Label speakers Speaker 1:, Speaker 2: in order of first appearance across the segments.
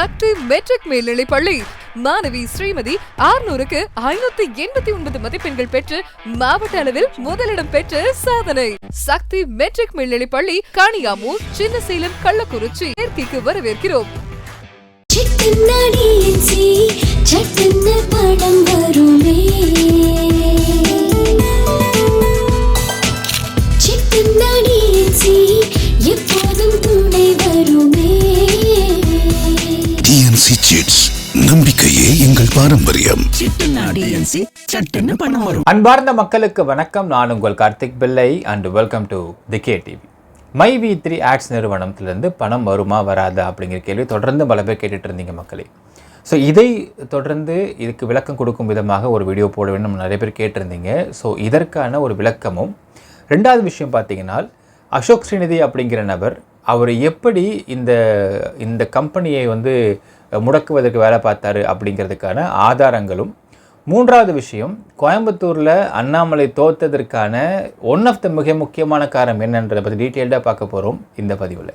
Speaker 1: சக்தி matric மேல்நிலை பள்ளி மாணவி ஸ்ரீமதி 600க்கு 589 மதிப்பெண்கள் பெற்று மாவட்ட அளவில் முதலிடம் பெற்று சாதனை. சக்தி மெட்ரிக் மேல்நிலை பள்ளி காணியாமூர், சின்னசேலம், கள்ளக்குறிச்சி. சேர்க்கைக்கு வரவேற்கிறோம்.
Speaker 2: நம்பிக்கையே எங்கள் பாரம்பரியம்.
Speaker 3: அன்பார்ந்த மக்களுக்கு வணக்கம். நான் உங்கள் Karthik Pillai and welcome to the K TV. மை-வி3 ஆட்ஸ் நிறுவனத்திலிருந்து பணம் வருமா வராதா அப்படிங்கிற கேள்வி தொடர்ந்து பல பேர் கேட்டுட்டு இருந்தீங்க மக்களே. ஸோ இதை தொடர்ந்து இதுக்கு விளக்கம் கொடுக்கும் விதமாக ஒரு வீடியோ போட வேண்டும் நிறைய பேர் கேட்டிருந்தீங்க. ஸோ இதற்கான ஒரு விளக்கமும், ரெண்டாவது விஷயம் பார்த்தீங்கன்னா, அசோக் ஸ்ரீநிதி அப்படிங்கிற நபர் அவர் எப்படி இந்த கம்பெனியை முடக்குவதற்கு வேலை பார்த்தாரு அப்படிங்கிறதுக்கான ஆதாரங்களும், மூன்றாவது விஷயம் கோயம்புத்தூரில் அண்ணாமலை தோற்றதற்கான ஒன் ஆஃப் த மிக முக்கியமான காரணம் என்னன்றதை பற்றி டீட்டெயில்டாக பார்க்க போகிறோம் இந்த பதிவில்.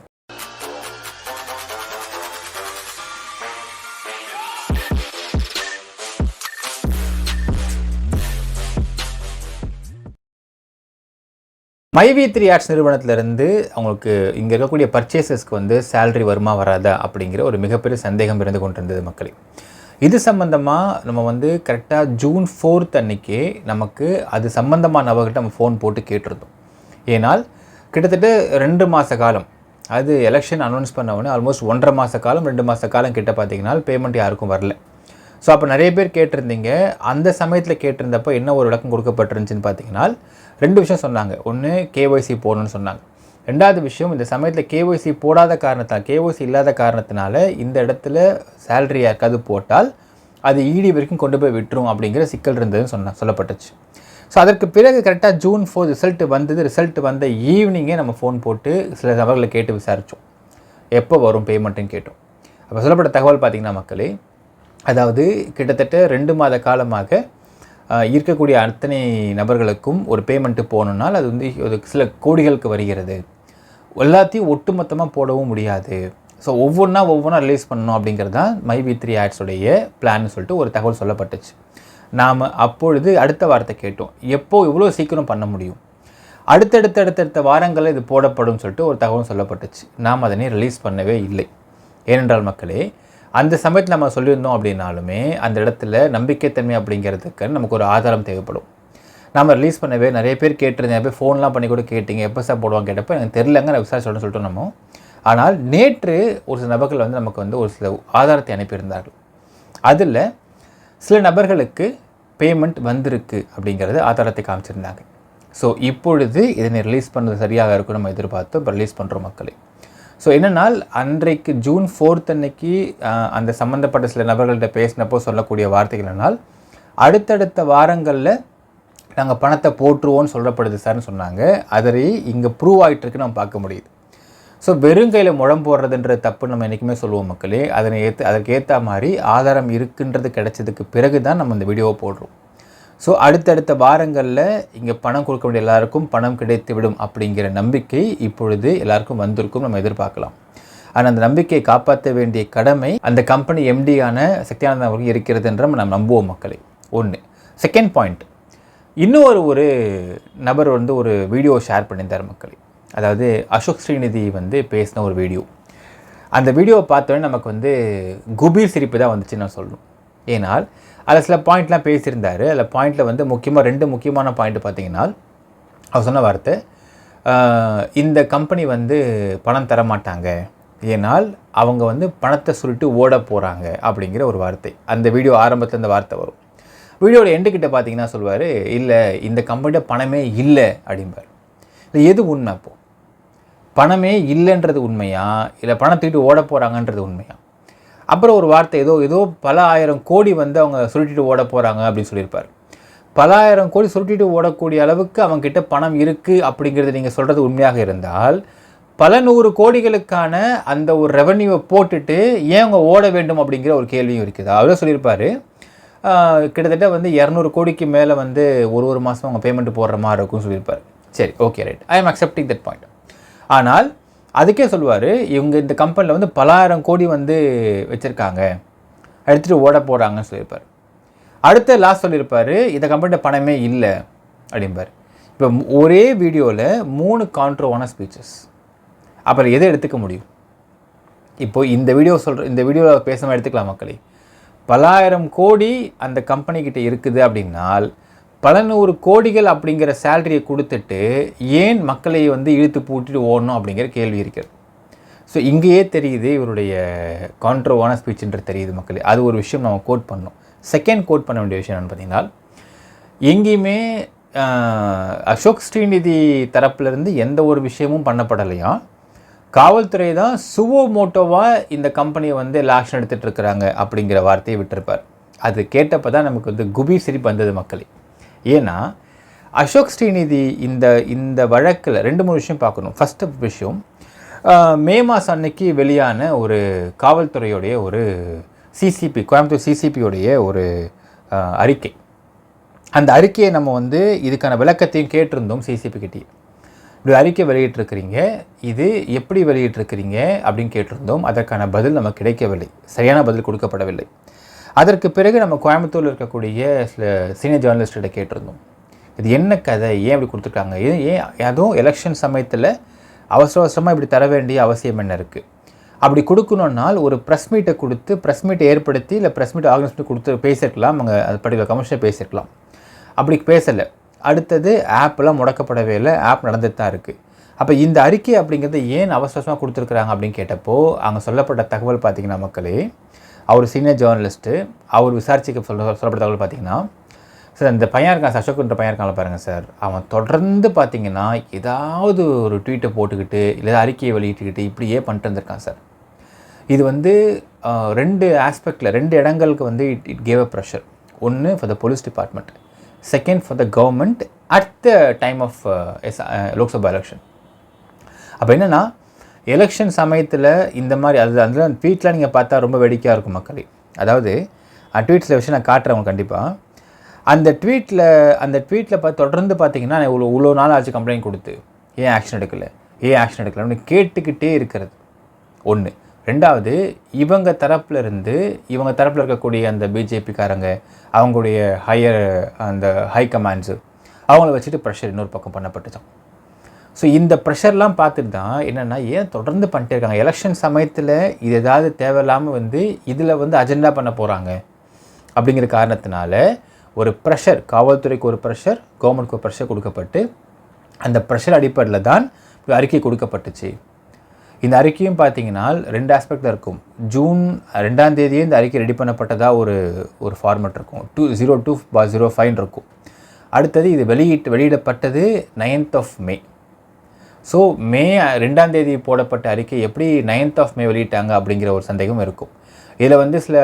Speaker 3: மை-வி3 ஆட்ஸ் நிறுவனத்திலிருந்து அவங்களுக்கு இங்கே இருக்கக்கூடிய பர்ச்சேசஸ்க்கு சேலரி வருமா வராதா அப்படிங்கிற ஒரு மிகப்பெரிய சந்தேகம் இருந்து கொண்டிருந்தது மக்களே. இது சம்மந்தமாக நம்ம கரெக்டாக ஜூன் 4 அன்னைக்கு நமக்கு அது சம்மந்தமான நபர்கிட்ட நம்ம ஃபோன் போட்டு கேட்டிருந்தோம். ஏன்னால் கிட்டத்தட்ட 2 மாத காலம், அது எலெக்ஷன் அனௌன்ஸ் பண்ண உடனே ஆல்மோஸ்ட் 1.5 மாத காலம் 2 மாத காலம் கிட்ட பார்த்தீங்கன்னா பேமெண்ட் யாருக்கும் வரல. ஸோ அப்போ நிறைய பேர் கேட்டிருந்தீங்க. அந்த சமயத்தில் கேட்டிருந்தப்போ என்ன ஒரு விளக்கம் கொடுக்கப்பட்டிருந்துச்சின்னு பார்த்தீங்கன்னா, 2 விஷயம் சொன்னாங்க. ஒன்று, கேஒய்சி போடணும்னு சொன்னாங்க. ரெண்டாவது விஷயம், இந்த சமயத்தில் கேஒய்சி போடாத காரணத்தால், கேஒய்சி இல்லாத காரணத்தினால இந்த இடத்துல சேலரி யாருக்காவது போட்டால் அது இடி வரைக்கும் கொண்டு போய் விட்டுரும் அப்படிங்கிற சிக்கல் இருந்ததுன்னு சொல்லப்பட்டுச்சு. ஸோ அதற்கு பிறகு கரெக்டாக ஜூன் 4 ரிசல்ட் வந்தது. ரிசல்ட் வந்த ஈவினிங்கே நம்ம ஃபோன் போட்டு சில நபர்களை கேட்டு விசாரித்தோம், எப்போ வரும் பேமெண்ட்டுன்னு கேட்டோம். அப்போ சொல்லப்பட்ட தகவல் பார்த்திங்கன்னா மக்களே, அதாவது கிட்டத்தட்ட 2 மாத காலமாக இருக்கக்கூடிய அத்தனை நபர்களுக்கும் ஒரு பேமெண்ட்டு போகணுன்னால் அது சில கோடிகளுக்கு வருகிறது. எல்லாத்தையும் ஒட்டுமொத்தமாக போடவும் முடியாது. ஸோ ஒவ்வொன்றா ரிலீஸ் பண்ணணும் அப்படிங்கிறது தான் மை-வி3 ஆட்ஸுடைய பிளான்னு சொல்லிட்டு ஒரு தகவல் சொல்லப்பட்டுச்சு. நாம் அப்பொழுது அடுத்த வாரத்தை கேட்டோம், எப்போது இவ்வளோ சீக்கிரம் பண்ண முடியும், அடுத்தடுத்த வாரங்களில் இது போடப்படும் சொல்லிட்டு ஒரு தகவல் சொல்லப்பட்டுச்சு. நாம் அதனை ரிலீஸ் பண்ணவே இல்லை. ஏனென்றால் மக்களே, அந்த சமயத்தில் நம்ம சொல்லியிருந்தோம் அப்படின்னாலுமே அந்த இடத்துல நம்பிக்கைத்தன்மை அப்படிங்கிறதுக்கு நமக்கு ஒரு ஆதாரம் தேவைப்படும். நம்ம ரிலீஸ் பண்ணவே நிறைய பேர் கேட்டிருந்தேன், போய் ஃபோன்லாம் பண்ணி கூட கேட்டிங்க, எப்போ சார் போடுவாங்க கேட்டப்போ எனக்கு தெரிலங்க, நான் விசாரிச்சோன்னு சொல்லிட்டு நம்ம. ஆனால் நேற்று ஒரு சில நபர்கள் நமக்கு ஒரு சில ஆதாரத்தை அனுப்பியிருந்தார்கள். அதில் சில நபர்களுக்கு பேமெண்ட் வந்திருக்கு அப்படிங்கிறது ஆதாரத்தை காமிச்சிருந்தாங்க. ஸோ இப்பொழுது இதனை ரிலீஸ் பண்ணுறது சரியாக இருக்கும் நம்ம எதிர்பார்த்து இப்போ ரிலீஸ் பண்ணுறோம் மக்களே. ஸோ என்னென்னால் அன்றைக்கு ஜூன் 4 அன்னைக்கு அந்த சம்மந்தப்பட்ட சில நபர்கள்ட்ட பேசினப்போ சொல்லக்கூடிய வார்த்தைகள் என்னென்னால், அடுத்தடுத்த வாரங்களில் நாங்கள் பணத்தை போட்டுருவோன்னு சொல்லப்படுது சார்னு சொன்னாங்க. அதை இங்கே ப்ரூவ் ஆகிட்டுருக்கு நம்ம பார்க்க முடியுது. ஸோ வெறுங்கையில் முழம் போடுறதுன்ற தப்பு நம்ம என்றைக்குமே சொல்லுவோம் மக்களே. அதற்கு ஏற்ற மாதிரி ஆதாரம் இருக்குன்றது கிடைச்சதுக்கு பிறகு தான் நம்ம இந்த வீடியோவை போடுறோம். ஸோ அடுத்தடுத்த வாரங்களில் இங்கே பணம் கொடுக்க வேண்டிய எல்லாருக்கும் பணம் கிடைத்து விடும் அப்படிங்கிற நம்பிக்கை இப்பொழுது எல்லாருக்கும் வந்திருக்கும் நம்ம எதிர்பார்க்கலாம். ஆனால் அந்த நம்பிக்கையை காப்பாற்ற வேண்டிய கடமை அந்த கம்பெனி எம்டியான சக்தியானந்தன் அவருக்கு இருக்கிறது என்று நம்ம நம்புவோம் மக்களை. ஒன்று. செகண்ட் பாயிண்ட், இன்னொரு ஒரு நபர் ஒரு வீடியோ ஷேர் பண்ணியிருந்தார் மக்களே. அதாவது அசோக் ஸ்ரீநிதி பேசின ஒரு வீடியோ. அந்த வீடியோவை பார்த்தோன்னே நமக்கு குபீர் சிரிப்பு தான் வந்துச்சு நான் சொல்லணும். ஏன்னால் அதில் சில பாயிண்ட்லாம் பேசியிருந்தார். அதில் பாயிண்டில் முக்கியமாக 2 முக்கியமான பாயிண்ட்டு பார்த்தீங்கன்னா, அவர் சொன்ன வார்த்தை, இந்த கம்பெனி பணம் தரமாட்டாங்க, ஏன்னால் அவங்க பணத்தை சொல்லிட்டு ஓட போகிறாங்க அப்படிங்கிற ஒரு வார்த்தை. அந்த வீடியோ ஆரம்பத்தில் இந்த வார்த்தை வரும். வீடியோட எண்டுக்கிட்ட பார்த்தீங்கன்னா சொல்வார், இல்லை இந்த கம்பெனியில் பணமே இல்லை அப்படிம்பார். இல்லை எது உண்மை? அப்போது பணமே இல்லைன்றது உண்மையா, இல்லை பணம் தூக்கிட்டு ஓட போகிறாங்கன்றது உண்மையா? அப்புறம் ஒரு வார்த்தை, ஏதோ பல ஆயிரம் கோடி அவங்க சுருட்டிட்டு ஓட போகிறாங்க அப்படின்னு சொல்லியிருப்பார். பல ஆயிரம் கோடி சுருட்டிட்டு ஓடக்கூடிய அளவுக்கு அவங்ககிட்ட பணம் இருக்குது அப்படிங்கிறது நீங்கள் சொல்கிறது உண்மையாக இருந்தால், பல 100 கோடிகளுக்கான அந்த ஒரு ரெவன்யூவை போட்டுட்டு ஏன் அவங்க ஓட வேண்டும் அப்படிங்கிற ஒரு கேள்வியும் இருக்குது. அவரே சொல்லியிருப்பார், கிட்டத்தட்ட 200 கோடிக்கு மேலே ஒரு மாதம் அவங்க பேமெண்ட் போடுற மாதிரி இருக்கும்னு சொல்லியிருப்பார். சரி, okay, right, I am accepting that point. ஆனால் அதுக்கே சொல்லுவார், இவங்க இந்த கம்பெனியில் வந்து பலாயிரம் கோடி வந்து வச்சுருக்காங்க, எடுத்துகிட்டு ஓட போகிறாங்கன்னு சொல்லியிருப்பார். அடுத்த லாஸ்ட் சொல்லியிருப்பார், இந்த கம்பெனியில் பணமே இல்லை அப்படிம்பார். இப்போ ஒரே வீடியோவில் 3 கான்ட்ரோவான ஸ்பீச்சஸ். அப்புறம் எதை எடுத்துக்க முடியும்? இப்போது இந்த வீடியோவில் பேசாமல் எடுத்துக்கலாம் மக்களே. பலாயிரம் கோடி அந்த கம்பெனிக்கிட்ட இருக்குது அப்படின்னால் பல 100 கோடிகள் அப்படிங்கிற சேலரியை கொடுத்துட்டு ஏன் மக்களை வந்து இழுத்து பூட்டிட்டு ஓடணும் அப்படிங்கிற கேள்வி இருக்கிறது. ஸோ இங்கேயே தெரியுது இவருடைய கான்ட்ரோவான ஸ்பீச்சுன்றது தெரியுது மக்களே. அது ஒரு விஷயம் நம்ம கோட் பண்ணோம். செகண்ட் கோட் பண்ண வேண்டிய விஷயம் என்னென்னு பார்த்தீங்கன்னா, எங்கேயுமே அசோக் ஸ்ரீநிதி தரப்புலேருந்து எந்த ஒரு விஷயமும் பண்ணப்படலையா, காவல்துறை தான் சுவோ மோட்டோவாக இந்த கம்பெனியை வந்து ஆக்ஷன் எடுத்துகிட்டு இருக்கிறாங்க அப்படிங்கிற வார்த்தையை விட்டிருப்பார். அது கேட்டப்போ தான் நமக்கு வந்து குபி சிரிப்பு வந்தது மக்களே. ஏன்னா அசோக் ஸ்ரீநிதி இந்த வழக்கில் 2-3 விஷயம் பார்க்கணும். ஃபஸ்ட்டு விஷயம், மே மாதம் அன்னைக்கு வெளியான ஒரு காவல்துறையுடைய ஒரு சிசிபி, கோயம்புத்தூர் சிசிபியோடைய ஒரு அறிக்கை. அந்த அறிக்கையை நம்ம வந்து இதுக்கான விளக்கத்தையும் கேட்டிருந்தோம் சிசிபி கிட்டே. இப்படி அறிக்கை வெளியிட்டிருக்கிறீங்க, இது எப்படி வெளியிட்டிருக்கிறீங்க அப்படின்னு கேட்டிருந்தோம். அதற்கான பதில் நமக்கு கிடைக்கவில்லை, சரியான பதில் கொடுக்கப்படவில்லை. அதற்கு பிறகு நம்ம கோயம்புத்தூரில் இருக்கக்கூடிய சில சீனியர் ஜேர்னலிஸ்ட்டிட்ட கேட்டிருந்தோம், இது என்ன கதை, ஏன் இப்படி கொடுத்துருக்காங்க, ஏன் அதுவும் எலெக்ஷன் சமயத்தில் அவசரமாக இப்படி தர வேண்டிய அவசியம் என்ன இருக்குது? அப்படி கொடுக்கணுன்னால் ஒரு ப்ரெஸ் மீட்டை கொடுத்து, ப்ரெஸ் மீட்டை ஏற்படுத்தி, இல்லை ப்ரெஸ் மீட்டை ஆர்கனைஸ் பண்ணி கொடுத்து பேசியிருக்கலாம். அங்கே அது படிவில் கமிஷனை பேசியிருக்கலாம். அப்படி பேசலை. அடுத்தது ஆப்பெல்லாம் முடக்கப்படவே இல்லை, ஆப் நடந்துட்டு தான் இருக்குது. அப்போ இந்த அறிக்கை அப்படிங்கிறது ஏன் அவசரமாக கொடுத்துருக்குறாங்க அப்படின்னு கேட்டப்போ அங்கே சொல்லப்பட்ட தகவல் பார்த்திங்கன்னா மக்களே, அவர் சீனியர் ஜேர்னலிஸ்ட்டு, அவர் விசாரிச்சுக்க சொல்லப்பட்ட தகவல் பார்த்திங்கன்னா, சார் இந்த பையன் இருக்கான், அசோக்ன்ற பையன் இருக்காங்க பாருங்கள் சார், அவன் தொடர்ந்து பார்த்திங்கன்னா ஏதாவது ஒரு ட்வீட்டை போட்டுக்கிட்டு இல்லை அறிக்கையை வெளியிட்டுக்கிட்டு இப்படியே பண்ணிட்டு இருந்திருக்கான் சார். இது வந்து 2 ஆஸ்பெக்டில் 2 இடங்களுக்கு வந்து இட் கேவ் அ ப்ரெஷர். ஒன்று for the police department, second for the government at the time of Lok Sabha election. அப்போ என்னென்னா, எலெக்ஷன் சமயத்தில் இந்த மாதிரி அதில் ட்வீட்லாம் நீங்கள் பார்த்தா ரொம்ப வேடிக்கையாக இருக்கும் மக்களே. அதாவது ட்வீட்ஸில் விஷயம் நான் காட்டுறவங்க கண்டிப்பாக. அந்த ட்வீட்டில் தொடர்ந்து பார்த்தீங்கன்னா இவ்வளோ நாள் ஆச்சு கம்ப்ளைண்ட் கொடுத்து ஏன் ஆக்ஷன் எடுக்கலை அப்படின்னு கேட்டுக்கிட்டே இருக்கிறது ஒன்று. ரெண்டாவது, இவங்க தரப்பில் இருக்கக்கூடிய அந்த பிஜேபிக்காரங்க, அவங்களுடைய அந்த ஹை கமாண்ட்ஸு, அவங்கள வச்சுட்டு ப்ரெஷர் இன்னொரு பக்கம் பண்ணப்பட்டுச்சான். ஸோ இந்த ப்ரெஷர்லாம் பார்த்துட்டு தான் என்னென்னா, ஏன் தொடர்ந்து பண்ணிட்டே இருக்காங்க, எலெக்ஷன் சமயத்தில் இது ஏதாவது தேவையில்லாமல் வந்து இதில் வந்து அஜெண்டா பண்ண போகிறாங்க அப்படிங்கிற காரணத்தினால ஒரு ப்ரெஷர், காவல்துறைக்கு ஒரு ப்ரெஷர், கவர்மெண்ட்க்கு ஒரு ப்ரெஷர் கொடுக்கப்பட்டு அந்த ப்ரெஷர் அடிப்படையில் தான் அறிக்கை கொடுக்கப்பட்டுச்சு. இந்த அறிக்கையும் பார்த்தீங்கன்னா 2 ஆஸ்பெக்டில் இருக்கும். ஜூன் 2ஆம் தேதியே இந்த அறிக்கை ரெடி பண்ணப்பட்டதாக ஒரு ஃபார்மெட் இருக்கும், 202/05 இருக்கும். அடுத்தது இது வெளியிடப்பட்டது 9th of May. ஸோ மே 2ஆம் தேதி போடப்பட்ட அறிக்கை எப்படி 9th of May வெளியிட்டாங்க அப்படிங்கிற ஒரு சந்தேகம் இருக்கும். இதில் வந்து சில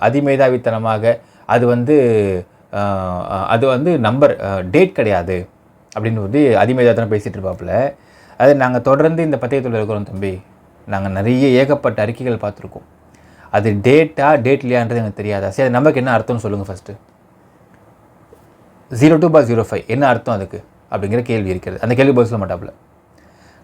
Speaker 3: அதிமேதாவித்தனமாக அது வந்து நம்பர் டேட் கிடையாது அப்படின்னு வந்து அதிமேதாவித்தனம் பேசிகிட்டு இருப்பாப்புல. அது நாங்கள் தொடர்ந்து இந்த பத்திரிகையில் இருக்கிறோம் தம்பி, நாங்கள் நிறைய ஏகப்பட்ட அறிக்கைகள் பார்த்துருக்கோம். அது டேட் இல்லையான்றது எனக்கு தெரியாதா? சரி, அது நமக்கு என்ன அர்த்தம்னு சொல்லுங்கள் ஃபஸ்ட்டு. 02/05 என்ன அர்த்தம் அதுக்கு அப்படிங்கிற கேள்வி இருக்கிறது. அந்த கேள்வி பதில் சொல்ல மாட்டாப்புல.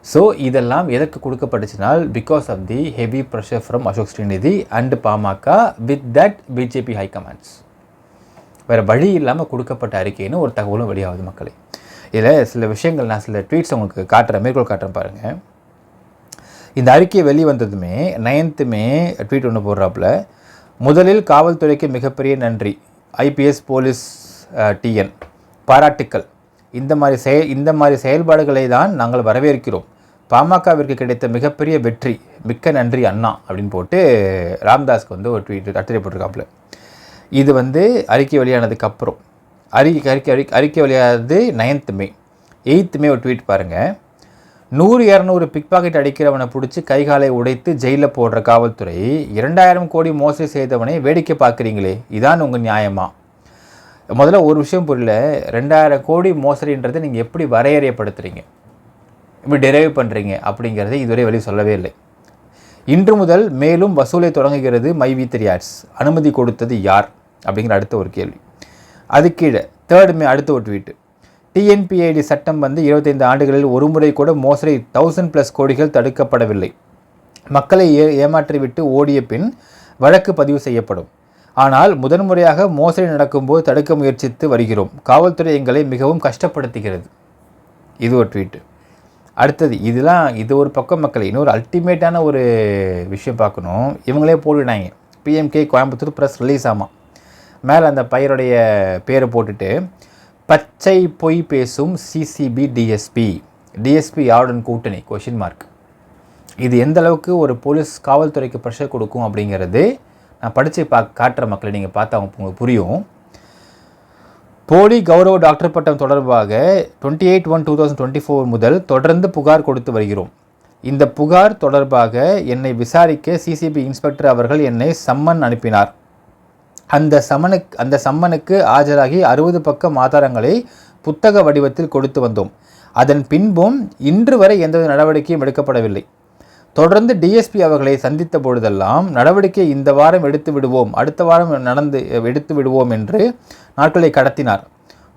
Speaker 3: ஸோ இதெல்லாம் எதற்கு கொடுக்கப்பட்டுச்சுனால் because of the heavy pressure from Ashok Srinidhi and Pamaka with that BJP high commands. வேறு வழி இல்லாமல் கொடுக்கப்பட்ட அறிக்கைன்னு ஒரு தகவலும் வெளியாகுது மக்களே. இதில் சில விஷயங்கள் நான் சில ட்வீட்ஸ் உங்களுக்கு மேற்கோள் காட்டுறேன் பாருங்கள். இந்த அறிக்கை வெளிவந்ததுமே 9th May ட்வீட் ஒன்று போடுறாப்புல, முதலில் காவல்துறைக்கு மிகப்பெரிய நன்றி, ஐபிஎஸ் போலீஸ் டிஎன் பாராட்டுக்கள், இந்த மாதிரி செயல்பாடுகளை தான் நாங்கள் வரவேற்கிறோம், பாமகவிற்கு கிடைத்த மிகப்பெரிய வெற்றி, மிக்க நன்றி அண்ணா அப்படின்னு போட்டு ராம்தாஸ்க்கு வந்து ஒரு ட்வீட் அட்டறை போட்டிருக்காப்புல. இது வந்து அறிக்கை வெளியானதுக்கப்புறம் அறிக்கை வெளியானது 9th May. 8th May ஒரு ட்வீட் பாருங்கள். 100-200 பிக் பாக்கெட் அடிக்கிறவனை பிடிச்சி கைகாலை உடைத்து ஜெயிலில் போடுற காவல்துறை 2000 கோடி மோசடி செய்தவனை வேடிக்கை பார்க்குறீங்களே, இதான் உங்கள் நியாயமா? முதல்ல ஒரு விஷயம் புரியல, 2000 கோடி மோசடின்றதை நீங்கள் எப்படி வரையறைப்படுத்துகிறீங்க, இப்படி டெரைவ் பண்ணுறீங்க அப்படிங்கிறத இதுவரை வெளியே சொல்லவே இல்லை. இன்று முதல் மேலும் வசூலை தொடங்குகிறது மைவி3 ஆட்ஸ், அனுமதி கொடுத்தது யார் அப்படிங்கிற அடுத்த ஒரு கேள்வி. அது கீழே 3rd May அடுத்த ஒரு ட்வீட்டு, டிஎன்பிஐடி சட்டம் வந்து 25 ஆண்டுகளில் ஒரு முறை கூட மோசடி 1000+ கோடிகள் தடுக்கப்படவில்லை. மக்களை ஏமாற்றிவிட்டு ஓடிய பின் வழக்கு பதிவு செய்யப்படும். ஆனால் முதன்முறையாக மோசடி நடக்கும்போது தடுக்க முயற்சித்து வருகிறோம். காவல்துறை எங்களை மிகவும் கஷ்டப்படுத்துகிறது. இது ஒரு ட்வீட்டு. அடுத்தது இது ஒரு பக்கம் மக்களை இன்னொரு அல்டிமேட்டான ஒரு விஷயம் பார்க்கணும். இவங்களே போட்டுட்டாங்க. பிஎம்கே கோயம்புத்தூர் ப்ரெஸ் ரிலீஸ் ஆமாம். மேலே அந்த பையனுடைய பேரை போட்டுட்டு பச்சை பொய் பேசும் சிசிபி டிஎஸ்பி யாருடன் கூட்டணி ? இது எந்த அளவுக்கு ஒரு போலீஸ் காவல்துறைக்கு ப்ரெஷர் கொடுக்கும் அப்படிங்கிறது நான் படித்து காட்டுற மக்களை நீங்கள் பார்த்தா உங்களுக்கு புரியும். போலி கௌரவ டாக்டர் பட்டம் தொடர்பாக 28/1/2024 முதல் தொடர்ந்து புகார் கொடுத்து வருகிறோம். இந்த புகார் தொடர்பாக என்னை விசாரிக்க சிசிபி இன்ஸ்பெக்டர் அவர்கள் என்னை சம்மன் அனுப்பினார். அந்த சம்மனுக்கு ஆஜராகி 60 பக்கம் ஆதாரங்களை புத்தக வடிவத்தில் கொடுத்து வந்தோம். அதன் பின்பும் இன்று வரை எந்தவித நடவடிக்கையும் எடுக்கப்படவில்லை. தொடர்ந்து டிஎஸ்பி அவர்களை சந்தித்த பொழுதெல்லாம் நடவடிக்கை இந்த வாரம் எடுத்து விடுவோம், அடுத்த வாரம் எடுத்து விடுவோம் என்று நாட்களை கடத்தினார்.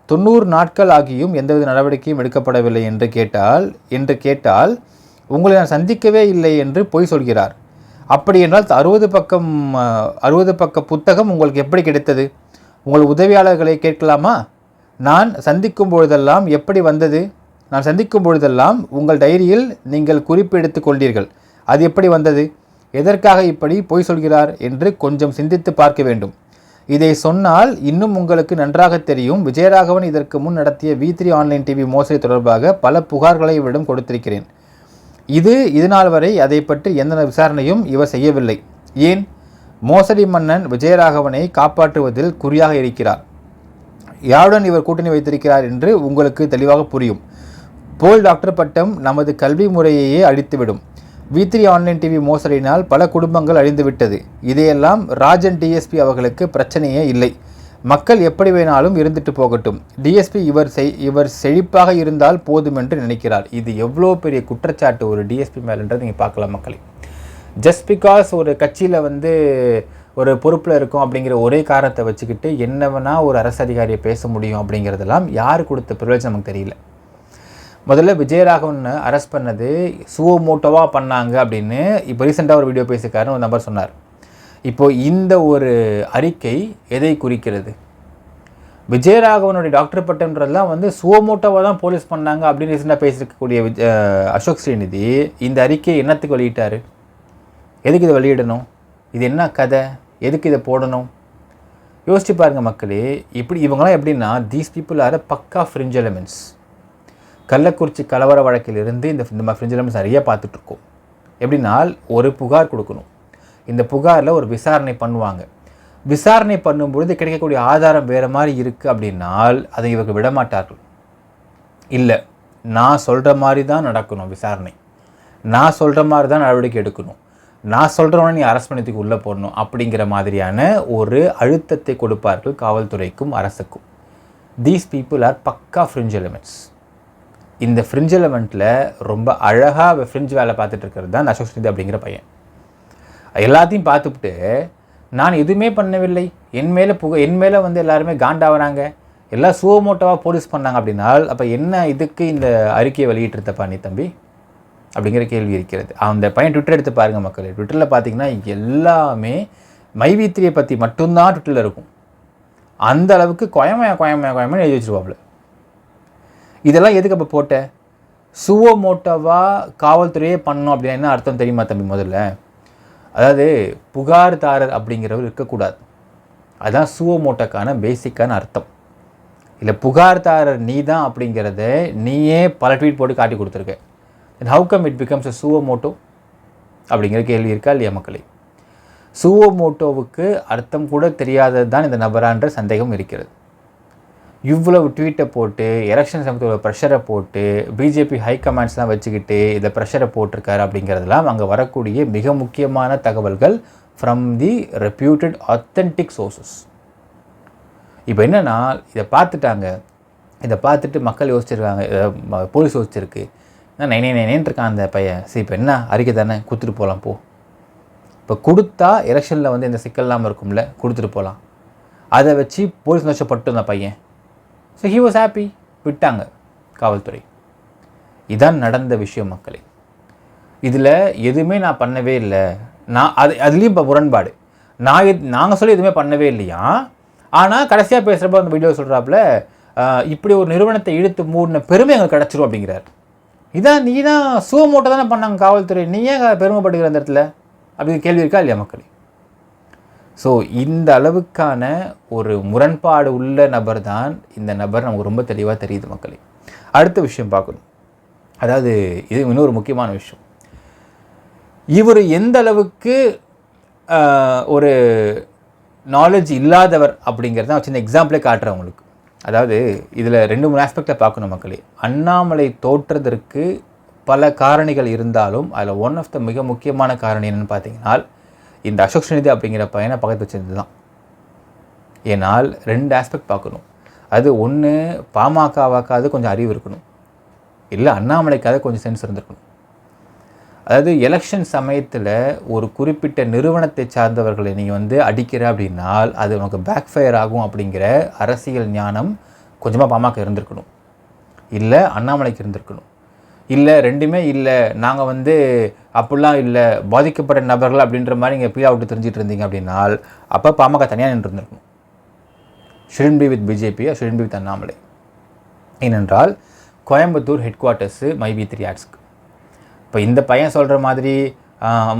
Speaker 3: 90 நாட்கள் ஆகியும் எந்தவித நடவடிக்கையும் எடுக்கப்படவில்லை என்று கேட்டால் உங்களை நான் சந்திக்கவே இல்லை என்று பொய் சொல்கிறார். அப்படி என்றால் 60 பக்க புத்தகம் உங்களுக்கு எப்படி கிடைத்தது? உங்கள் உதவியாளர்களை கேட்கலாமா? நான் சந்திக்கும் பொழுதெல்லாம் எப்படி வந்தது? நான் சந்திக்கும் பொழுதெல்லாம் உங்கள் டைரியில் நீங்கள் குறிப்பு எடுத்து கொண்டீர்கள். அது எப்படி வந்தது? எதற்காக இப்படி பொய் சொல்கிறார் என்று கொஞ்சம் சிந்தித்து பார்க்க வேண்டும். இதை சொன்னால் இன்னும் உங்களுக்கு நன்றாக தெரியும். விஜயராகவன் இதற்கு முன் நடத்திய V3 ஆன்லைன் டிவி மோசடி தொடர்பாக பல புகார்களை இவரிடம் கொடுத்திருக்கிறேன். இது நாள் வரை அதை பற்றி எந்த விசாரணையும் இவர் செய்யவில்லை. ஏன்? மோசடி மன்னன் விஜயராகவனை காப்பாற்றுவதில் குறியாக இருக்கிறார். யாருடன் இவர் கூட்டணி வைத்திருக்கிறார் என்று உங்களுக்கு தெளிவாக புரியும். போல் டாக்டர் பட்டம் நமது கல்வி முறையையே அழித்துவிடும். V3 ஆன்லைன் டிவி மோசடியினால் பல குடும்பங்கள் அழிந்துவிட்டது. இதையெல்லாம் ராஜன் டிஎஸ்பி அவர்களுக்கு பிரச்சனையே இல்லை. மக்கள் எப்படி வேணாலும் இருந்துட்டு போகட்டும். டிஎஸ்பி இவர் செழிப்பாக இருந்தால் போதும் என்று நினைக்கிறார். இது எவ்வளோ பெரிய குற்றச்சாட்டு ஒரு டிஎஸ்பி மேலன்றது நீங்கள் பார்க்கலாம் மக்களே. ஜஸ்ட் பிகாஸ் ஒரு கட்சியில் வந்து ஒரு பொறுப்பில் இருக்கும் அப்படிங்கிற ஒரே காரணத்தை வச்சுக்கிட்டு என்னவனா ஒரு அரசு அதிகாரியை பேச முடியும் அப்படிங்கிறதெல்லாம் யார் கொடுத்த ப்ரிவிலேஜ் நமக்கு தெரியல. முதல்ல விஜயராகவன் அரெஸ்ட் பண்ணது சுவோமோட்டோவாக பண்ணாங்க அப்படின்னு இப்போ ரீசெண்டாக ஒரு வீடியோ பேசியிருக்காருன்னு ஒரு நபர் சொன்னார். இப்போது இந்த ஒரு அறிக்கை எதை குறிக்கிறது? விஜயராகவனுடைய டாக்டர் பட்டம்ன்றதுலாம் வந்து சுவோமோட்டோவாக தான் போலீஸ் பண்ணாங்க அப்படின்னு ரீசெண்டாக பேசியிருக்கக்கூடிய அசோக் ஸ்ரீநிதி இந்த அறிக்கையை என்னத்துக்கு வெளியிட்டார்? எதுக்கு இதை வெளியிடணும்? இது என்ன கதை? எதுக்கு இதை போடணும்? யோசிச்சு பாருங்கள் மக்களே. இப்படி இவங்களாம் எப்படின்னா தீஸ் பீப்புள் ஆர் பக்கா ஃப்ரிஞ்ச் எலிமெண்ட்ஸ். கள்ளக்குறிச்சி கலவர வழக்கிலிருந்து இந்த மாதிரி ஃப்ரிஞ்ச் எலிமெண்ட்ஸ் நிறைய பார்த்துட்ருக்கோம். எப்படின்னா ஒரு புகார் கொடுக்கணும். இந்த புகாரில் ஒரு விசாரணை பண்ணுவாங்க. விசாரணை பண்ணும்பொழுது கிடைக்கக்கூடிய ஆதாரம் வேறு மாதிரி இருக்குது அப்படின்னால் அதை இவங்க விடமாட்டார்கள். இல்லை, நான் சொல்கிற மாதிரி தான் நடக்கணும் விசாரணை, நான் சொல்கிற மாதிரி தான் நடவடிக்கை எடுக்கணும், நான் சொல்கிறவனை நீ அரெஸ்ட் பண்ணதுக்கு உள்ளே போடணும் அப்படிங்கிற மாதிரியான ஒரு அழுத்தத்தை கொடுப்பார்கள் காவல்துறைக்கும் அரசுக்கும். தீஸ் பீப்புள் ஆர் பக்கா ஃப்ரிஞ்ச் எலிமெண்ட்ஸ். இந்த ஃப்ரிஞ்ச் எலிமெண்ட்டில் ரொம்ப அழகாக ஃப்ரிஞ்ச் வேலை பார்த்துட்டு இருக்கிறது தான் அசோக் ஸ்ரீநிதி அப்படிங்கிற பையன். எல்லாத்தையும் பார்த்துக்கிட்டு நான் எதுவுமே பண்ணவில்லை, என் மேலே வந்து எல்லாருமே காண்டாகிறாங்க, எல்லாம் சுவோமோட்டோவாக போலீஸ் பண்ணாங்க அப்படின்னால் அப்போ என்ன இதுக்கு இந்த அறிக்கையை வெளியிட்டிருந்தப்பா நீ தம்பி அப்படிங்கிற கேள்வி இருக்கிறது. அந்த பையன் ட்விட்டர் எடுத்து பாருங்கள் மக்கள். ட்விட்டரில் பார்த்தீங்கன்னா எல்லாமே மைவி3 பற்றி மட்டும்தான் ட்விட்டரில் இருக்கும். அந்த அளவுக்கு கோயமையாக எழுதி வச்சுருவாப்புல. இதெல்லாம் எதுக்கு அப்போ போட்ட? சுவோமோட்டோவாக காவல்துறையே பண்ணணும் அப்படின்னா என்ன அர்த்தம் தெரியுமா தம்பி? முதல்ல அதாவது புகார்தாரர் அப்படிங்கிறவர் இருக்கக்கூடாது. அதுதான் சுவோமோட்டோக்கான பேசிக்கான அர்த்தம். இல்லை புகார்தாரர் நீ தான் அப்படிங்கிறத நீயே பல ட்வீட் போட்டு காட்டி கொடுத்துருக்க. Then how come it becomes a சுவோமோட்டோ அப்படிங்கிற கேள்வி இருக்கா இல்லையா மக்களே? சுவோமோட்டோவுக்கு அர்த்தம் கூட தெரியாதது தான் இந்த நபரான்ற சந்தேகம் இருக்கிறது. இவ்வளவு ட்வீட்டை போட்டு எலெக்ஷன் சமயத்தில் ப்ரெஷரை போட்டு பிஜேபி ஹைகமாண்ட்ஸ்லாம் வச்சுக்கிட்டு இதை ப்ரெஷரை போட்டிருக்காரு அப்படிங்கிறதெல்லாம் அங்கே வரக்கூடிய மிக முக்கியமான தகவல்கள் from the reputed authentic sources. இப்போ என்னென்னா இதை பார்த்துட்டாங்க, இதை பார்த்துட்டு மக்கள் யோசிச்சிருக்காங்க, போலீஸ் யோசிச்சிருக்கு, நைனேன்னு இருக்கான் அந்த பையன். சரி இப்போ என்ன அறிக்கை தானே கொடுத்துட்டு போகலாம் போ. இப்போ கொடுத்தா எலெக்ஷனில் வந்து இந்த சிக்கல் இல்லாமல் இருக்கும்ல, கொடுத்துட்டு போகலாம். அதை வச்சு போலீஸ் நஷ்டப்பட்டு அந்த பையன். So he was happy. விட்டாங்க காவல்துறை. இதான் நடந்த விஷயம் மக்களே. இதில் எதுவுமே நான் பண்ணவே இல்லை, நான் அதுலேயும் இப்போ முரண்பாடு, நாங்கள் சொல்லி எதுவுமே பண்ணவே இல்லையா, ஆனால் கடைசியாக பேசுகிறப்ப அந்த வீடியோ சொல்கிறாப்புல இப்படி ஒரு நிறுவனத்தை இழுத்து மூடின பெருமை எங்களுக்கு கிடச்சிரும் அப்படிங்கிறார். இதான் நீ தான் சுவமோட்டை தானே பண்ணாங்க காவல்துறை, நீ ஏன் பெருமைப்படுகிற அந்த இடத்துல அப்படின்னு கேள்வி இருக்கா இல்லையா மக்களே? ஸோ இந்த அளவுக்கான ஒரு முரண்பாடு உள்ள நபர் தான் இந்த நபர், நமக்கு ரொம்ப தெளிவாக தெரியுது மக்களே. அடுத்த விஷயம் பார்க்கணும், அதாவது இது இன்னொரு முக்கியமான விஷயம். இவர் எந்த அளவுக்கு ஒரு நாலேஜ் இல்லாதவர் அப்படிங்கிறத நான் சின்ன எக்ஸாம்பிளே காட்டுறேன் உங்களுக்கு. அதாவது இதில் 2-3 ஆஸ்பெக்டில் பார்க்கணும் மக்களே. அண்ணாமலை தோற்றதற்கு பல காரணிகள் இருந்தாலும் அதில் ஒன் ஆஃப் த மிக முக்கியமான காரணி என்னென்னு பார்த்தீங்கன்னா இந்த அசோக் ஸ்ரீநிதி அப்படிங்கிற பையனை பக்கத்து வச்சிருந்து தான். ஏன்னால் 2 ஆஸ்பெக்ட் பார்க்கணும். அது ஒன்று, பாமகவாக்காவது கொஞ்சம் அறிவு இருக்கணும், இல்லை அண்ணாமலைக்காவது கொஞ்சம் சென்ஸ் இருந்திருக்கணும். அதாவது எலெக்ஷன் சமயத்தில் ஒரு குறிப்பிட்ட நிறுவனத்தை சார்ந்தவர்களை நீங்கள் அடிக்கிற அப்படின்னால் அது உனக்கு பேக் ஃபயர் ஆகும் அப்படிங்கிற அரசியல் ஞானம் கொஞ்சமாக பாமக இருந்திருக்கணும், இல்லை அண்ணாமலைக்கு இருந்திருக்கணும். இல்லை ரெண்டுமே இல்லை, நாங்கள் அப்படிலாம் இல்லை, பாதிக்கப்பட்ட நபர்கள் அப்படின்ற மாதிரி நீங்கள் பீழா விட்டு தெரிஞ்சிட்டு இருந்தீங்க அப்படின்னால் அப்போ பாமக தனியாக நின்று இருந்திருக்கணும். Shouldn't be with BJP, shouldn't be with Annamalai. ஏனென்றால் கோயம்புத்தூர் ஹெட் குவார்ட்டர்ஸு மைவி3 ஆட்ஸ்க்கு. இப்போ இந்த பையன் சொல்கிற மாதிரி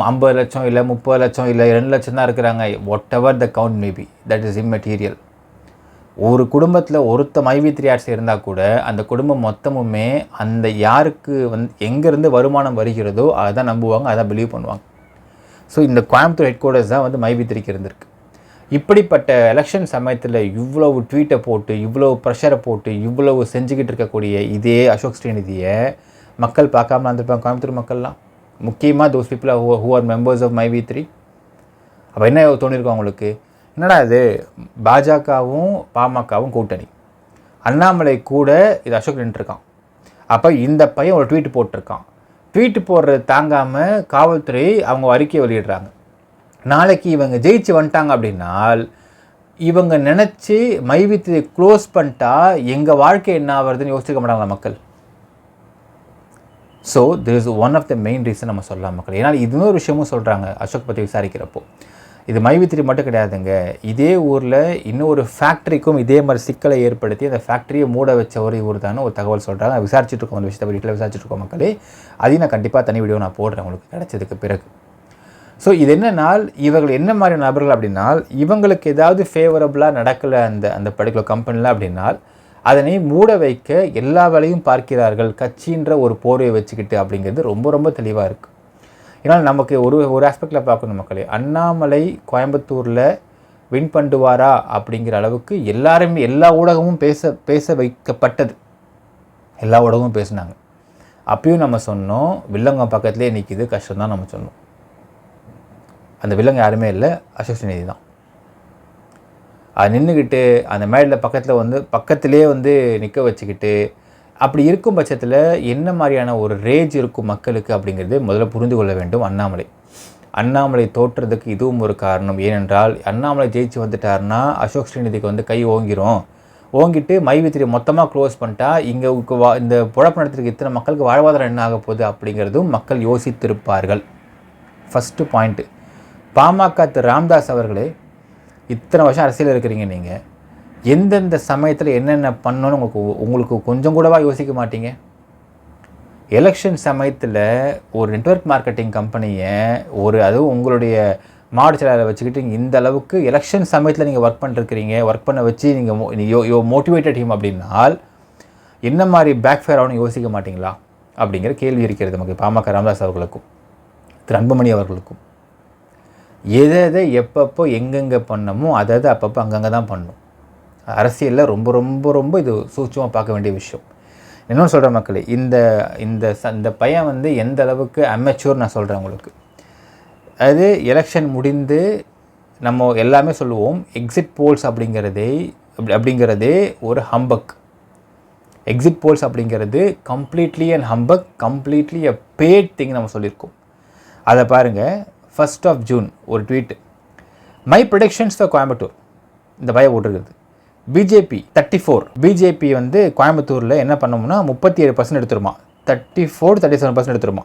Speaker 3: 50 லட்சம் இல்லை 30 லட்சம் இல்லை 2 லட்சம் தான் இருக்கிறாங்க, what ever the count maybe, that is immaterial. ஒரு குடும்பத்தில் ஒருத்த மைவி3 ஆட்ஸ் இருந்தால் கூட அந்த குடும்பம் மொத்தமுமே அந்த யாருக்கு எங்கேருந்து வருமானம் வருகிறதோ அதை தான் நம்புவாங்க, அதை பிலீவ் பண்ணுவாங்க. ஸோ இந்த கோயம்புத்தூர் ஹெட் குவார்ட்டர்ஸ் தான் மைவி3க்கு இருந்திருக்கு. இப்படிப்பட்ட எலெக்ஷன் சமயத்தில் இவ்வளவு ட்வீட்டை போட்டு இவ்வளவு ப்ரெஷரை போட்டு இவ்வளவு செஞ்சுக்கிட்டு இருக்கக்கூடிய இதே அசோக் ஸ்ரீநிதியை மக்கள் பார்க்காம இருந்திருப்பாங்க கோயம்புத்தூர் மக்கள்லாம், முக்கியமாக those people who are members of மைவி3. அப்போ என்ன தோணியிருக்கோம் அவங்களுக்கு, என்னடா இது பாஜகவும் பாமகவும் கூட்டணி, அண்ணாமலை கூட இது அசோக் நின்றுருக்கான், அப்போ இந்த பையன் ஒரு ட்வீட் போட்டிருக்கான், ட்வீட் போடுறது தாங்காமல் காவல்துறை அவங்க அறிக்கையை வெளியிடுறாங்க. நாளைக்கு இவங்க ஜெயிச்சு வந்துட்டாங்க அப்படின்னால் இவங்க நினச்சி மைவி3 க்ளோஸ் பண்ணிட்டா எங்கள் வாழ்க்கை என்ன ஆகுறதுன்னு யோசிக்க மாட்டாங்களா மக்கள்? So this is one of the main reason நம்ம சொல்லலாம் மக்கள். ஏன்னா இன்னொரு விஷயமும் சொல்கிறாங்க அசோக் பற்றி விசாரிக்கிறப்போ, இது மைவி3 மட்டும் கிடையாதுங்க, இதே ஊரில் இன்னொரு ஃபேக்ட்ரிக்கும் இதே மாதிரி சிக்கலை ஏற்படுத்தி அந்த ஃபேக்ட்ரியை மூட வச்ச ஒரு இவர் தானே ஒரு தகவல் சொல்கிறாங்க. விசாரிச்சுட்ருக்கோம், அந்த விஷயத்தை வீட்டில் விசாரிச்சுட்ருக்கோம் மக்களே. அதையும் நான் கண்டிப்பாக தனி வீடியோ நான் போடுறேன் உங்களுக்கு கிடைச்சதுக்கு பிறகு. ஸோ இது என்னன்னால் இவர்கள் என்ன மாதிரியான நபர்கள் அப்படின்னால், இவங்களுக்கு ஏதாவது ஃபேவரபுளாக நடக்கலை அந்த பர்டிகுலர் கம்பெனியில் அப்படின்னால் அதனை மூட வைக்க எல்லா வேலையும் பார்க்கிறார்கள், கட்சின்ற ஒரு போர்வையை வச்சுக்கிட்டு அப்படிங்கிறது ரொம்ப ரொம்ப தெளிவாக இருக்குது. ஏன்னா நமக்கு ஒரு ஆஸ்பெக்டில் பார்க்கணும் மக்களே, அண்ணாமலை கோயம்புத்தூரில் வின் பண்ணுவாரா அப்படிங்கிற அளவுக்கு எல்லாருமே எல்லா ஊடகமும் பேச வைக்கப்பட்டது, எல்லா ஊடகமும் பேசினாங்க. அப்பயும் நம்ம சொன்னோம் வில்லங்கம் பக்கத்துலேயே நிற்கிது, கஷ்டம்தான் நம்ம சொன்னோம். அந்த வில்லங்க யாருமே இல்லை, அசோக் ஸ்ரீநிதி தான். அது நின்றுக்கிட்டு அந்த மேடையில் பக்கத்திலே நிற்க வச்சுக்கிட்டு அப்படி இருக்கும் பட்சத்தில் என்ன மாதிரியான ஒரு ரேஜ் இருக்கும் மக்களுக்கு அப்படிங்கிறது முதல்ல புரிந்து கொள்ள வேண்டும். அண்ணாமலை தோற்றதுக்கு இதுவும் ஒரு காரணம். ஏனென்றால் அண்ணாமலை ஜெயிச்சு வந்துட்டார்னா அசோக் ஸ்ரீநிதிக்கு கை ஓங்கிட்டு மைவி3 மொத்தமாக க்ளோஸ் பண்ணிட்டா இங்கே இந்த பொழப்பு நடத்திற்கு இத்தனை மக்களுக்கு வாழ்வாதாரம் என்ன ஆக போகுது அப்படிங்கிறதும் மக்கள் யோசித்திருப்பார்கள். First point. பாமக ராம்தாஸ் அவர்களே, இத்தனை வருஷம் அரசியல் இருக்கிறீங்க, நீங்கள் எந்தெந்த சமயத்தில் என்னென்ன பண்ணணும்னு உங்களுக்கு கொஞ்சம் கூடவா யோசிக்க மாட்டீங்க? எலெக்ஷன் சமயத்தில் ஒரு நெட்வொர்க் மார்க்கெட்டிங் கம்பெனியை அதுவும் உங்களுடைய மாவட்ட செயலாளரை வச்சுக்கிட்டு இந்த அளவுக்கு எலெக்ஷன் சமயத்தில் நீங்கள் ஒர்க் பண்ண வச்சு நீங்கள் மோட்டிவேட்டட் டீம் அப்படின்னால் என்ன மாதிரி பேக் ஃபயர் ஆகணும்னு யோசிக்க மாட்டிங்களா அப்படிங்கிற கேள்வி இருக்கிறது நமக்கு பாமக ராமதாஸ் அவர்களுக்கும் திரு அன்புமணி அவர்களுக்கும். எதை எப்பப்போ எங்கெங்கே பண்ணமோ அதை அப்பப்போ அங்கங்கே தான் பண்ணணும். அரசியலில் ரொம்ப ரொம்ப ரொம்ப இது சூட்சமாக பார்க்க வேண்டிய விஷயம். இன்னொன்று சொல்கிற மக்களே, இந்த பையன் எந்த அளவுக்கு அமெச்சூர் நான் சொல்கிறேன் உங்களுக்கு. அது எலெக்ஷன் முடிந்து நம்ம எல்லாமே சொல்லுவோம், எக்ஸிட் போல்ஸ் அப்படிங்கிறதே ஒரு ஹம்பக். எக்ஸிட் போல்ஸ் அப்படிங்கிறது completely and humbug, completely a bad thing நம்ம சொல்லியிருக்கோம். அதை பாருங்கள், 1st of June ஒரு tweet, my predictions for Coimbatore, இந்த பையன் போட்டிருக்குது. பிஜேபி 34, பிஜேபி வந்து கோயம்புத்தூரில் என்ன பண்ணோம்னா 37% எடுத்துருமா, 37% எடுத்துருமா.